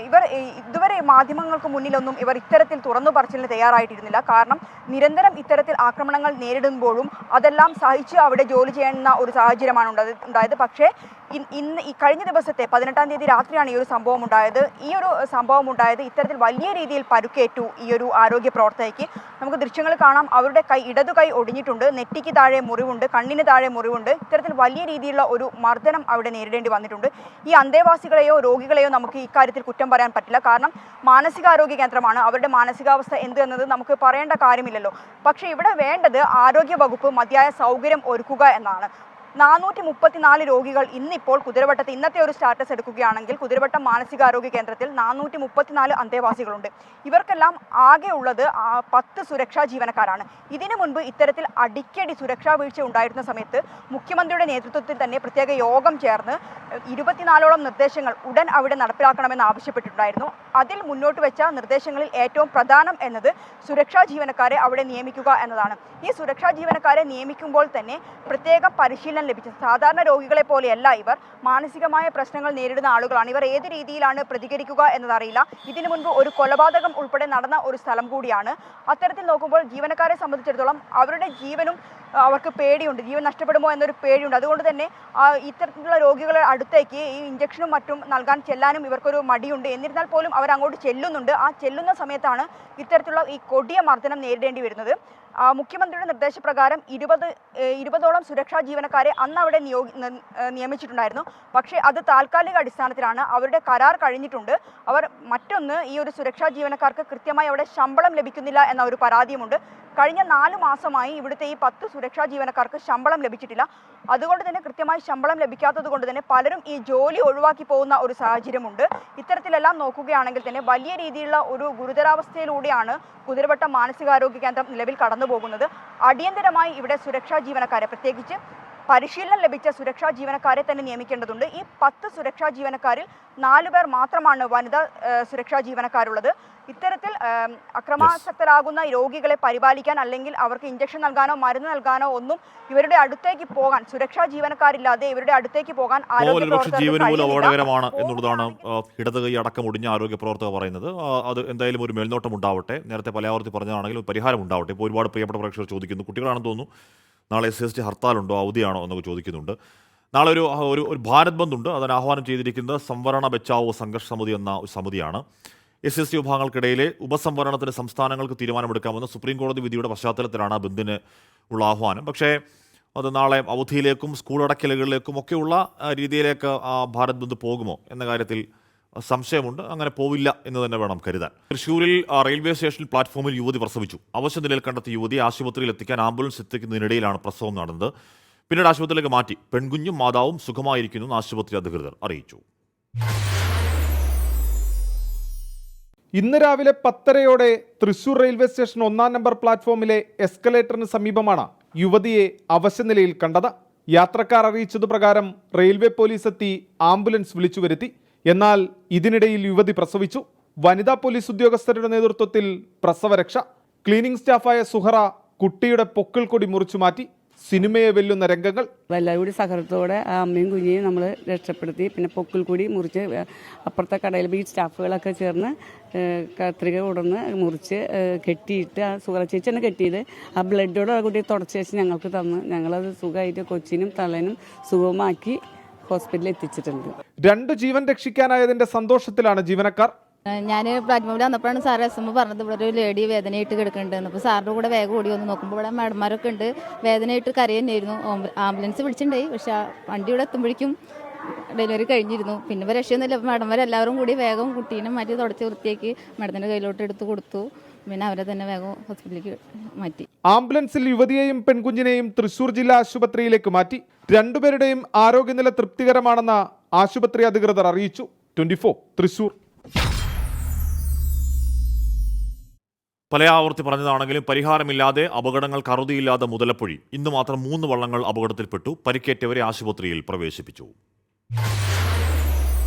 ഇവർ ഇതുവരെ മാധ്യമങ്ങൾക്ക് മുന്നിലൊന്നും ഇവർ ഇത്തരത്തിൽ തുറന്നു പറച്ചിലിന് തയ്യാറായിട്ടിരുന്നില്ല. കാരണം നിരന്തരം ഇത്തരത്തിൽ ആക്രമണങ്ങൾ നേരിടുമ്പോഴും അതെല്ലാം സഹിച്ച് അവിടെ ജോലി ചെയ്യുന്ന ഒരു സാഹചര്യമാണ് ഉണ്ടായത്. പക്ഷേ ഇന്ന് ഈ കഴിഞ്ഞ ദിവസത്തെ 18-ാം തീയതി രാത്രിയാണ് ഈ ഒരു സംഭവം ഉണ്ടായത്. ഇത്തരത്തിൽ വലിയ രീതിയിൽ പരുക്കേറ്റു ഈ ഒരു ആരോഗ്യ പ്രവർത്തകയ്ക്ക്. നമുക്ക് ദൃശ്യങ്ങൾ കാണാം. അവരുടെ ഇടതു കൈ ഒടിഞ്ഞിട്ടുണ്ട്, നെറ്റിക്ക് താഴെ മുറിവുണ്ട്, കണ്ണിന് താഴെ മുറിവുണ്ട്. ഇത്തരത്തിൽ വലിയ രീതിയിലുള്ള ഒരു മർദ്ദനം അവിടെ നേരിടേണ്ടി വന്നിട്ടുണ്ട്. ഈ അന്തേവാസികളെയോ രോഗികളെയോ നമുക്ക് ഇക്കാര്യത്തിൽ കുറ്റം പറയാൻ പറ്റില്ല. കാരണം മാനസികാരോഗ്യ കേന്ദ്രമാണ്. അവരുടെ മാനസികാവസ്ഥ എന്ത് എന്നത് നമുക്ക് പറയേണ്ട കാര്യമില്ലല്ലോ. പക്ഷേ ഇവിടെ വേണ്ടത് ആരോഗ്യ വകുപ്പ് മതിയായ സൗകര്യം ഒരുക്കുക എന്നാണ്. 434 രോഗികൾ ഇന്നിപ്പോൾ കുതിരവട്ടത്ത് ഇന്നത്തെ ഒരു സ്റ്റാറ്റസ് എടുക്കുകയാണെങ്കിൽ കുതിരവട്ടം മാനസികാരോഗ്യ കേന്ദ്രത്തിൽ 434 അന്തേവാസികളുണ്ട്. ഇവർക്കെല്ലാം ആകെ ഉള്ളത് 10 സുരക്ഷാ ജീവനക്കാരാണ്. ഇതിനു മുൻപ് ഇത്തരത്തിൽ അടിക്കടി സുരക്ഷാ വീഴ്ച ഉണ്ടായിരുന്ന സമയത്ത് മുഖ്യമന്ത്രിയുടെ നേതൃത്വത്തിൽ തന്നെ പ്രത്യേക യോഗം ചേർന്ന് 24ഓളം നിർദ്ദേശങ്ങൾ ഉടൻ അവിടെ നടപ്പിലാക്കണമെന്ന് ആവശ്യപ്പെട്ടിട്ടുണ്ടായിരുന്നു. അതിൽ മുന്നോട്ട് വെച്ച നിർദ്ദേശങ്ങളിൽ ഏറ്റവും പ്രധാനം എന്നത് സുരക്ഷാ ജീവനക്കാരെ അവിടെ നിയമിക്കുക എന്നതാണ്. ഈ സുരക്ഷാ ജീവനക്കാരെ നിയമിക്കുമ്പോൾ തന്നെ പ്രത്യേക പരിശീലനം ലഭിച്ച സാധാരണ രോഗികളെ പോലെയല്ല ഇവർ. മാനസികമായ പ്രശ്നങ്ങൾ നേരിടുന്ന ആളുകളാണ്. ഇവർ ഏത് രീതിയിലാണ് പ്രതികരിക്കുക എന്നതറിയില്ല. ഇതിനു മുൻപ് ഒരു കൊലപാതകം ഉൾപ്പെടെ നടന്ന ഒരു സ്ഥലം കൂടിയാണ്. അത്തരത്തിൽ നോക്കുമ്പോൾ ജീവനക്കാരെ സംബന്ധിച്ചിടത്തോളം അവരുടെ ജീവനും അവർക്ക് പേടിയുണ്ട്. ജീവൻ നഷ്ടപ്പെടുമോ എന്നൊരു പേടിയുണ്ട്. അതുകൊണ്ട് തന്നെ ഇത്തരത്തിലുള്ള രോഗികളുടെ അടുത്തേക്ക് ഈ ഇഞ്ചക്ഷനും മറ്റും നൽകാൻ ചെല്ലാനും ഇവർക്കൊരു മടിയുണ്ട്. എന്നിരുന്നാൽ പോലും അവർ അങ്ങോട്ട് ചെല്ലുന്നുണ്ട്. ആ ചെല്ലുന്ന സമയത്താണ് ഇത്തരത്തിലുള്ള ഈ കൊടിയ മർദ്ദനം നേരിടേണ്ടി വരുന്നത്. മുഖ്യമന്ത്രിയുടെ നിർദ്ദേശപ്രകാരം 20ഓളം സുരക്ഷാ ജീവനക്കാരെ അന്ന് അവിടെ നിയമിച്ചിട്ടുണ്ടായിരുന്നു. പക്ഷേ അത് താൽക്കാലിക അടിസ്ഥാനത്തിലാണ്. അവരുടെ കരാർ കഴിഞ്ഞിട്ടുണ്ട്. മറ്റൊന്ന്, ഈ ഒരു സുരക്ഷാ ജീവനക്കാർക്ക് കൃത്യമായി അവിടെ ശമ്പളം ലഭിക്കുന്നില്ല എന്ന ഒരു പരാതിയുമുണ്ട്. കഴിഞ്ഞ 4 മാസമായി ഇവിടുത്തെ ഈ 10 സുരക്ഷാ ജീവനക്കാർക്ക് ശമ്പളം ലഭിച്ചിട്ടില്ല. അതുകൊണ്ട് തന്നെ കൃത്യമായി ശമ്പളം ലഭിക്കാത്തത് കൊണ്ട് തന്നെ പലരും ഈ ജോലി ഒഴിവാക്കി പോകുന്ന ഒരു സാഹചര്യമുണ്ട്. ഇത്തരത്തിലെല്ലാം നോക്കുകയാണെങ്കിൽ തന്നെ വലിയ രീതിയിലുള്ള ഒരു ഗുരുതരാവസ്ഥയിലൂടെയാണ് കുതിരവട്ടം മാനസികാരോഗ്യ കേന്ദ്രം നിലവിൽ കടന്നു പോകുന്നത്. അടിയന്തരമായി ഇവിടെ സുരക്ഷാ ജീവനക്കാരെ, പ്രത്യേകിച്ച് പരിശീലനം ലഭിച്ച സുരക്ഷാ ജീവനക്കാരെ തന്നെ നിയമിക്കേണ്ടതുണ്ട്. ഈ 10 സുരക്ഷാ ജീവനക്കാരിൽ 4 പേർ മാത്രമാണ് വനിതാ സുരക്ഷാ ജീവനക്കാരുള്ളത്. ഇത്തരത്തിൽ അക്രമാസക്തരാകുന്ന രോഗികളെ പരിപാലിക്കാൻ അല്ലെങ്കിൽ അവർക്ക് ഇഞ്ചക്ഷൻ നൽകാനോ മരുന്ന് നൽകാനോ ഒന്നും ഇവരുടെ അടുത്തേക്ക് പോകാൻ സുരക്ഷാ ജീവനക്കാരില്ലാതെ ഇവരുടെ അടുത്തേക്ക് പോകാൻ ജീവന് പോലും അപകടകരമാണ് എന്നുള്ളതാണ് ഇടത് കൈ അടക്കം ഒടിഞ്ഞ ആരോഗ്യ പ്രവർത്തകർ പറയുന്നത്. അത് എന്തായാലും ഒരു മേൽനോട്ടം ഉണ്ടാവട്ടെ. നേരത്തെ പലയാവർത്തി പറഞ്ഞതാണെങ്കിലും പരിഹാരം ഉണ്ടാവട്ടെ. ഇപ്പോൾ ഒരുപാട് പ്രിയപ്പെട്ട പ്രേക്ഷകർ ചോദിക്കുന്നു, കുട്ടികളാണെന്ന് തോന്നുന്നു, നാളെ SST ഹർത്താലുണ്ടോ അവധിയാണോ എന്നൊക്കെ ചോദിക്കുന്നുണ്ട്. നാളെ ഒരു ഭാരത് ബന്ദ് ഉണ്ട്. അതിന് ആഹ്വാനം ചെയ്തിരിക്കുന്നത് സംവരണ ബച്ചാവോ സംഘർഷ സമിതി എന്ന ഒരു സമിതിയാണ്. SST വിഭാഗങ്ങൾക്കിടയിലെ ഉപസംവരണത്തിന് സംസ്ഥാനങ്ങൾക്ക് തീരുമാനമെടുക്കാമെന്ന സുപ്രീം കോടതി വിധിയുടെ പശ്ചാത്തലത്തിലാണ് ബന്ദിന് ഉള്ള ആഹ്വാനം. പക്ഷേ അത് നാളെ അവധിയിലേക്കും സ്കൂൾ അടയ്ക്കലുകളിലേക്കും ഒക്കെയുള്ള രീതിയിലേക്ക് ഭാരത് ബന്ദ് പോകുമോ എന്ന കാര്യത്തിൽ സംശയമുണ്ട്. അങ്ങനെ പോവില്ല എന്ന് തന്നെ വേണം കരുതാൻ. തൃശ്ശൂരിൽ റെയിൽവേ സ്റ്റേഷനിൽ പ്ലാറ്റ്ഫോമിൽ യുവതി പ്രസവിച്ചു. അവശ നിലയിൽ കണ്ടെത്തിയ യുവതി ആശുപത്രിയിൽ എത്തിക്കാൻ ആംബുലൻസ് എത്തിക്കുന്നതിനിടയിലാണ് പ്രസവം നടന്നത്. പിന്നീട് ആശുപത്രിയിലേക്ക് മാറ്റി. പെൺകുഞ്ഞും മാതാവും സുഖമായിരിക്കുന്നു ആശുപത്രി അധികൃതർ അറിയിച്ചു. ഇന്ന് രാവിലെ 10:30 തൃശൂർ റെയിൽവേ സ്റ്റേഷൻ 1-ാം നമ്പർ പ്ലാറ്റ്ഫോമിലെ എസ്കലേറ്ററിന് സമീപമാണ് യുവതിയെ അവശനിലയിൽ കണ്ടത്. യാത്രക്കാർ അറിയിച്ചതുപ്രകാരം റെയിൽവേ പോലീസ് എത്തി ആംബുലൻസ് വിളിച്ചു വരുത്തി. എന്നാൽ ഇതിനിടയിൽ യുവതി പ്രസവിച്ചു. വനിതാ പോലീസ് ഉദ്യോഗസ്ഥരുടെ നേതൃത്വത്തിൽ പ്രസവരക്ഷ. ക്ലീനിംഗ് സ്റ്റാഫായ സുഹറ കുട്ടിയുടെ പൊക്കിൾ കൊടി മുറിച്ചു മാറ്റി. സിനിമയെ വെല്ലുന്ന രംഗങ്ങൾ. എല്ലാവരും കൂടി സഹകരണത്തോടെ ആ അമ്മയും കുഞ്ഞിനെയും നമ്മൾ രക്ഷപ്പെടുത്തി. പിന്നെ പൊക്കിൾ കൂടി മുറിച്ച് അപ്പുറത്തെ കടയിൽ ഈ സ്റ്റാഫുകളൊക്കെ ചേർന്ന് കത്രിക കൊണ്ടുവന്ന് മുറിച്ച് കെട്ടിയിട്ട് ആ സുഹറ ചേച്ചി തന്നെ കെട്ടിയത് ആ ബ്ലഡോടെ ആ കുട്ടിയെ തുടച്ച് വെച്ച് ഞങ്ങൾക്ക് തന്ന് ഞങ്ങളത് സുഖമായിട്ട് കൊച്ചിനും തള്ളനും സുഖമാക്കി ഹോസ്പിറ്റലിൽ എത്തിച്ചിട്ടുണ്ട്. 2 ജീവൻ രക്ഷിക്കാനായതിന്റെ സന്തോഷത്തിലാണ് ജീവനക്കാർ. ഞാൻ പ്ലാറ്റ്ഫോമിൽ വന്നപ്പോഴാണ് സാർ SMO പറഞ്ഞത് ഇവിടെ ഒരു ലേഡി വേദനയായിട്ട് കിടക്കുന്നുണ്ട്. അപ്പോൾ സാറിൻ്റെ കൂടെ വേഗം ഓടി വന്ന് നോക്കുമ്പോൾ ഇവിടെ മാഡന്മാരൊക്കെ ഉണ്ട്. വേദനയായിട്ട് കരയുന്നായിരുന്നു. ആംബുലൻസ് വിളിച്ചിട്ടുണ്ടായി. പക്ഷെ ആ വണ്ടി ഇവിടെ എത്തുമ്പോഴേക്കും ഡെലിവറി കഴിഞ്ഞിരുന്നു. പിന്നെ രക്ഷയൊന്നുമില്ല. മാഡന്മാരെല്ലാവരും കൂടി വേഗം കുട്ടീനെ മാറ്റി തുടച്ച് വൃത്തിയാക്കി മാഡത്തിൻ്റെ കയ്യിലോട്ട് എടുത്ത് കൊടുത്തു. പിന്നെ അവരെ തന്നെ വേഗം ഹോസ്പിറ്റലിലേക്ക് മാറ്റി. ആംബുലൻസിൽ യുവതിയെയും പെൺകുഞ്ഞിനെയും തൃശൂർ ജില്ലാ ആശുപത്രിയിലേക്ക് മാറ്റി. 2 പേരുടെയും ആരോഗ്യനില തൃപ്തികരമാണെന്ന് ആശുപത്രി അധികൃതർ അറിയിച്ചു. 24 തൃശൂർ. പലയാവർത്തി പറഞ്ഞതാണെങ്കിലും പരിഹാരമില്ലാതെ അപകടങ്ങൾക്ക് അറുതിയില്ലാതെ മുതലപ്പൊഴി. ഇന്ന് മാത്രം 3 വള്ളങ്ങൾ അപകടത്തിൽപ്പെട്ടു. പരിക്കേറ്റവരെ ആശുപത്രിയിൽ പ്രവേശിപ്പിച്ചു.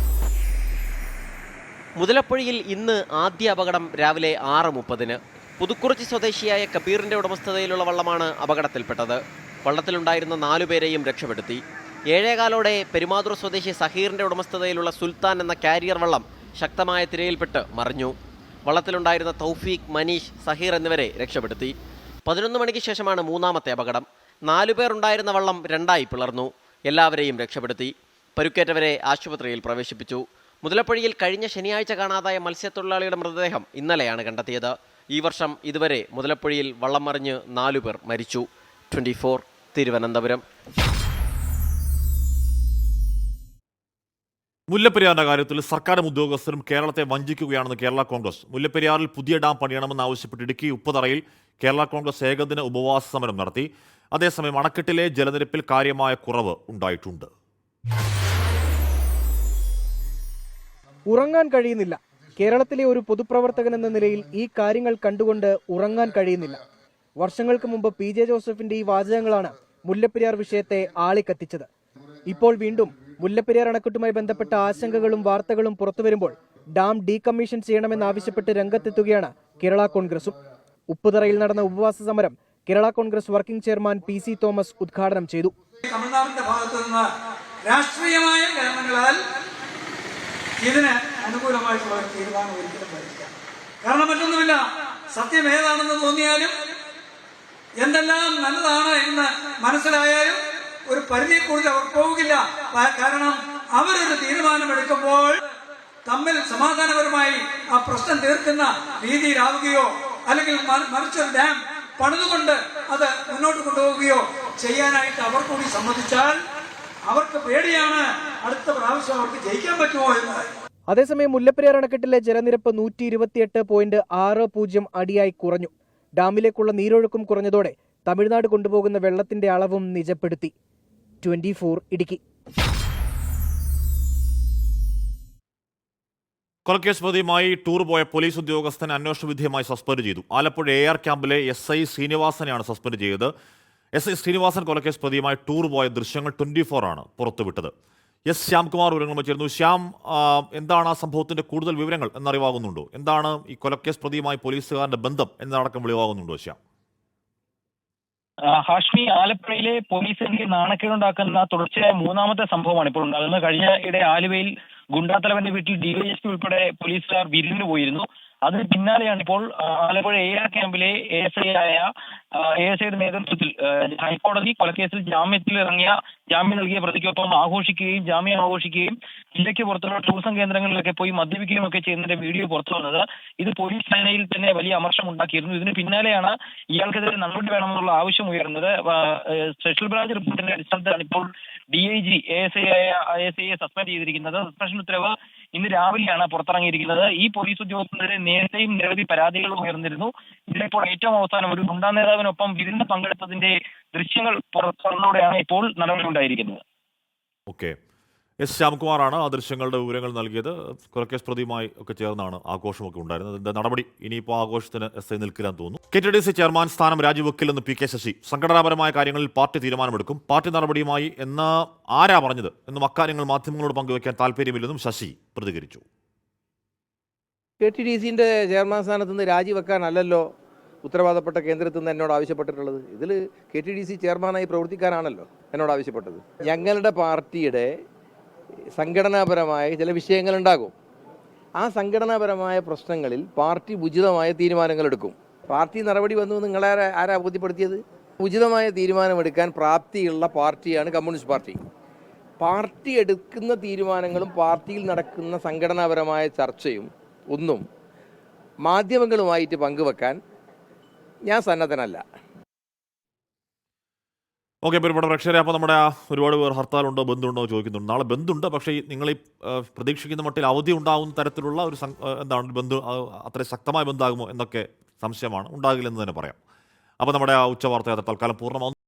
മുതലപ്പൊഴിയിൽ ഇന്ന് ആദ്യ അപകടം രാവിലെ 6:30. പുതുക്കുറിച്ചി സ്വദേശിയായ കബീറിന്റെ ഉടമസ്ഥതയിലുള്ള വള്ളമാണ് അപകടത്തിൽപ്പെട്ടത്. വള്ളത്തിലുണ്ടായിരുന്ന 4 പേരെയും രക്ഷപ്പെടുത്തി. 7:15 പെരുമാതുറ സ്വദേശി സഹീറിന്റെ ഉടമസ്ഥതയിലുള്ള സുൽത്താൻ എന്ന കാരിയർ വള്ളം ശക്തമായ തിരയിൽപ്പെട്ട് മറിഞ്ഞു. വള്ളത്തിലുണ്ടായിരുന്ന തൗഫീഖ്, മനീഷ്, സഹീർ എന്നിവരെ രക്ഷപ്പെടുത്തി. 11 മണിക്ക് ശേഷമാണ് 3ാമത്തെ അപകടം. 4 പേർ ഉണ്ടായിരുന്ന വള്ളം 2ആയി പിളർന്നു. എല്ലാവരെയും രക്ഷപ്പെടുത്തി. പരുക്കേറ്റവരെ ആശുപത്രിയിൽ പ്രവേശിപ്പിച്ചു. മുതലപ്പൊഴിയിൽ കഴിഞ്ഞ ശനിയാഴ്ച കാണാതായ മത്സ്യത്തൊഴിലാളിയുടെ മൃതദേഹം ഇന്നലെയാണ് കണ്ടെത്തിയത്. ഈ വർഷം ഇതുവരെ മുതലപ്പൊഴിയിൽ വള്ളം മറിഞ്ഞ് 4 പേർ മരിച്ചു. 24 തിരുവനന്തപുരം. മുല്ലപ്പെരിയാറിന്റെ കാര്യത്തിൽ സർക്കാരും ഉദ്യോഗസ്ഥരും കേരളത്തെ വഞ്ചിക്കുകയാണെന്ന് കേരള കോൺഗ്രസ്. മുല്ലപ്പെരിയാറിൽ പുതിയ ഡാം പണിയണമെന്നാവശ്യപ്പെട്ട് ഇടുക്കി ഉപ്പുതറയിൽ കേരള കോൺഗ്രസ് ഏകദിന ഉപവാസ സമരം നടത്തി. അതേസമയം അണക്കെട്ടിലെ ജലനിരപ്പിൽ കാര്യമായ കുറവ് ഉണ്ടായിട്ടുണ്ട്. ഉറങ്ങാൻ കഴിയുന്നില്ല. കേരളത്തിലെ ഒരു പൊതുപ്രവർത്തകൻ എന്ന നിലയിൽ ഈ കാര്യങ്ങൾ കണ്ടുകൊണ്ട് ഉറങ്ങാൻ കഴിയുന്നില്ല. വർഷങ്ങൾക്ക് മുമ്പ് PJ ജോസഫിന്റെ ഈ വാചകങ്ങളാണ് മുല്ലപ്പെരിയാർ വിഷയത്തെ ആളിക്കത്തിച്ചത്. ഇപ്പോൾ വീണ്ടും മുല്ലപ്പെരിയാർ അണക്കെട്ടുമായി ബന്ധപ്പെട്ട ആശങ്കകളും വാർത്തകളും പുറത്തുവരുമ്പോൾ ഡാം ഡീകമ്മീഷൻ ചെയ്യണമെന്നാവശ്യപ്പെട്ട് രംഗത്തെത്തുകയാണ് കേരള കോൺഗ്രസും. ഉപ്പുതറയിൽ നടന്ന ഉപവാസ സമരം Kerala Congress working chairman PC Thomas ഉദ്ഘാടനം ചെയ്തു. തമിഴ്നാടിന്റെ ഭാഗത്തു നിന്ന് രാഷ്ട്രീയമായ കാരണങ്ങളാൽ ഇതിന് അനുകൂലമായിട്ടുള്ള ഒരു തീരുമാനം ഒരിക്കലും വരില്ല. കാരണം മറ്റൊന്നുമില്ല, സത്യം ഏതാണെന്ന് തോന്നിയാലും എന്തെല്ലാം നല്ലതാണ് എന്ന് മനസ്സിലായാലും ഒരു പരിധി കൂടുതൽ അവർ പോകില്ല. കാരണം അവരൊരു തീരുമാനമെടുക്കുമ്പോൾ തമ്മിൽ സമാധാനപരമായി ആ പ്രശ്നം തീർക്കുന്ന രീതിയിലാവുകയോ അല്ലെങ്കിൽ മറിച്ചൊരു ഡാം പണിതുകൊണ്ട് അത് മുന്നോട്ട് കൊണ്ടുപോവുകയോ ചെയ്യാനായിട്ട് അവർ കൂടി സമ്മതിച്ചാൽ അവർക്ക് പേടിയാണ് അടുത്ത പ്രാവശ്യം അവർക്ക് ജയിക്കാൻ പറ്റുമോ എന്ന്. അതേസമയം മുല്ലപ്പെരിയാർ അണക്കെട്ടിലെ ജലനിരപ്പ് 128.60 അടിയായി കുറഞ്ഞു. ഡാമിലേക്കുള്ള നീരൊഴുക്കും കുറഞ്ഞതോടെ തമിഴ്നാട് കൊണ്ടുപോകുന്ന വെള്ളത്തിന്റെ അളവും നിജപ്പെടുത്തി. 24 ഇടുക്കി. കൊലക്കേസ് പ്രതിയുമായി ടൂർ പോയ പോലീസ് ഉദ്യോഗസ്ഥൻ അന്വേഷണ വിധേയമായി സസ്പെൻഡ് ചെയ്തു. ആലപ്പുഴ AR ക്യാമ്പിലെ SI ശ്രീനിവാസനെയാണ് സസ്പെൻഡ് ചെയ്തത്. എസ് ശ്രീനിവാസൻ കൊലക്കേസ് പ്രതിയുമായി ടൂർ പോയ ദൃശ്യങ്ങൾ 24 ആണ് പുറത്തുവിട്ടത്. എസ് ശ്യാംകുമാർ വിവരങ്ങൾ വെച്ചിരുന്നു. ശ്യാം, എന്താണ് ആ സംഭവത്തിന്റെ കൂടുതൽ വിവരങ്ങൾ എന്നറിവാകുന്നുണ്ടോ? എന്താണ് ഈ കൊലക്കേസ് പ്രതിയുമായി പോലീസുകാരുടെ ബന്ധം എന്നടക്കം വെളിവാകുന്നുണ്ടോ ശ്യാം? ഹാഷ്മി, ആലപ്പുഴയിലെ പോലീസിന്റെ നാണക്കേടുണ്ടാക്കുന്ന തുടർച്ചയായ മൂന്നാമത്തെ സംഭവമാണ് ഇപ്പോൾ ഉണ്ടാകുന്നത്. കഴിഞ്ഞ ഇടെ ആലുവയിൽ ഗുണ്ടാത്തലവന്റെ വീട്ടിൽ ഡിവൈഎസ്പി ഉൾപ്പെടെ പോലീസുകാർ വിരുന്നു പോയിരുന്നു. അതിന് പിന്നാലെയാണ് ഇപ്പോൾ ആലപ്പുഴ AR ക്യാമ്പിലെ ASIയുടെ നേതൃത്വത്തിൽ ഹൈക്കോടതി കൊലക്കേസിൽ ജാമ്യം നൽകിയ പ്രതിക്കൊപ്പം ആഘോഷിക്കുകയും ജാമ്യം ആഘോഷിക്കുകയും ജില്ലയ്ക്ക് പുറത്തുള്ള ടൂറിസം കേന്ദ്രങ്ങളിലൊക്കെ പോയി മദ്യപിക്കുകയും ഒക്കെ ചെയ്യുന്നതിന്റെ വീഡിയോ പുറത്തു വന്നത്. ഇത് പോലീസ് സേനയിൽ തന്നെ വലിയ അമർഷം ഉണ്ടാക്കിയിരുന്നു. ഇതിന് പിന്നാലെയാണ് ഇയാൾക്കെതിരെ നടപടി വേണമെന്നുള്ള ആവശ്യം ഉയർന്നത്. സ്പെഷ്യൽ ബ്രാഞ്ച് റിപ്പോർട്ടിന്റെ അടിസ്ഥാനത്തിലാണ് ഇപ്പോൾ DIG ASIയെ സസ്പെൻഡ് ചെയ്തിരിക്കുന്നത്. സസ്പെൻഷൻ ഉത്തരവ് ഇന്ന് രാവിലെയാണ് പുറത്തിറങ്ങിയിരിക്കുന്നത്. ഈ പോലീസ് ഉദ്യോഗസ്ഥരെ നേരത്തെയും നിരവധി പരാതികൾ ഉയർന്നിരുന്നു. ഇതിലിപ്പോൾ ഏറ്റവും അവസാനം ഒരു ഗുണ്ടാ നേതാവിനൊപ്പം വിരുന്ന് പങ്കെടുത്തതിന്റെ ദൃശ്യങ്ങൾ പുറത്തുവന്നതോടെയാണ് ഇപ്പോൾ നടപടി ഉണ്ടായിരിക്കുന്നത്. ഓക്കെ, എസ് ശ്യാംകുമാറാണ് ആ ദൃശ്യങ്ങളുടെ വിവരങ്ങൾ നൽകിയത്. കൊലക്കേസ് പ്രതിയുമായി ഒക്കെ ചേർന്നാണ് ആഘോഷമൊക്കെ ഉണ്ടായിരുന്നത്. ഇതിന്റെ നടപടി ഇനിയിപ്പോൾ ആഘോഷത്തിന് SI നിൽക്കില്ലെന്ന് തോന്നുന്നു. KTDC ചെയർമാൻ സ്ഥാനം രാജിവെക്കില്ലെന്ന് PK ശശി. സംഘടനാപരമായ കാര്യങ്ങളിൽ പാർട്ടി തീരുമാനമെടുക്കും. പാർട്ടി നടപടിയുമായി എന്ന് ആരാ പറഞ്ഞത് എന്നും അക്കാര്യങ്ങൾ മാധ്യമങ്ങളോട് പങ്കുവയ്ക്കാൻ താല്പര്യമില്ലെന്നും ശശി പ്രതികരിച്ചു. KTDCന്റെ ചെയർമാൻ സ്ഥാനത്ത് നിന്ന് രാജിവെക്കാനല്ലല്ലോ ഉത്തരവാദപ്പെട്ട കേന്ദ്രത്തിൽ നിന്ന് എന്നോട് ആവശ്യപ്പെട്ടിട്ടുള്ളത്. ഇതിൽ KTDC ചെയർമാനായി പ്രവർത്തിക്കാനാണല്ലോ എന്നോട് ആവശ്യപ്പെട്ടത്. ഞങ്ങളുടെ പാർട്ടിയുടെ സംഘടനാപരമായ ചില വിഷയങ്ങളുണ്ടാകും. ആ സംഘടനാപരമായ പ്രശ്നങ്ങളിൽ പാർട്ടി ഉചിതമായ തീരുമാനങ്ങളെടുക്കും. പാർട്ടി നടപടി വന്നു നിങ്ങളെ ആരാ ബോധ്യപ്പെടുത്തിയത്? ഉചിതമായ തീരുമാനമെടുക്കാൻ പ്രാപ്തിയുള്ള പാർട്ടിയാണ് കമ്മ്യൂണിസ്റ്റ് പാർട്ടി. പാർട്ടി എടുക്കുന്ന തീരുമാനങ്ങളും പാർട്ടിയിൽ നടക്കുന്ന സംഘടനാപരമായ ചർച്ചയും ഒന്നും മാധ്യമങ്ങളുമായിട്ട് പങ്കുവെക്കാൻ ഞാൻ സന്നദ്ധനല്ല. ഓക്കെ, ഒരുപാട് പ്രേക്ഷകരെ, അപ്പോൾ നമ്മുടെ ഒരുപാട് പേർ ഹർത്താലുണ്ടോ ബന്ധുണ്ടോ ചോദിക്കുന്നുണ്ട്. നാളെ ബന്ധുണ്ട്, പക്ഷേ നിങ്ങൾ ഈ പ്രതീക്ഷിക്കുന്ന മട്ടിൽ അവധി ഉണ്ടാകുന്ന തരത്തിലുള്ള ഒരു എന്താണ് ബന്ധു അത്ര ശക്തമായ ബന്ധമാകുമോ എന്നൊക്കെ സംശയമാണ്. ഉണ്ടാകില്ലെന്ന് തന്നെ പറയാം. അപ്പോൾ നമ്മുടെ ആ ഉച്ചവാർത്ത തൽക്കാലം പൂർണ്ണമാകുന്നു.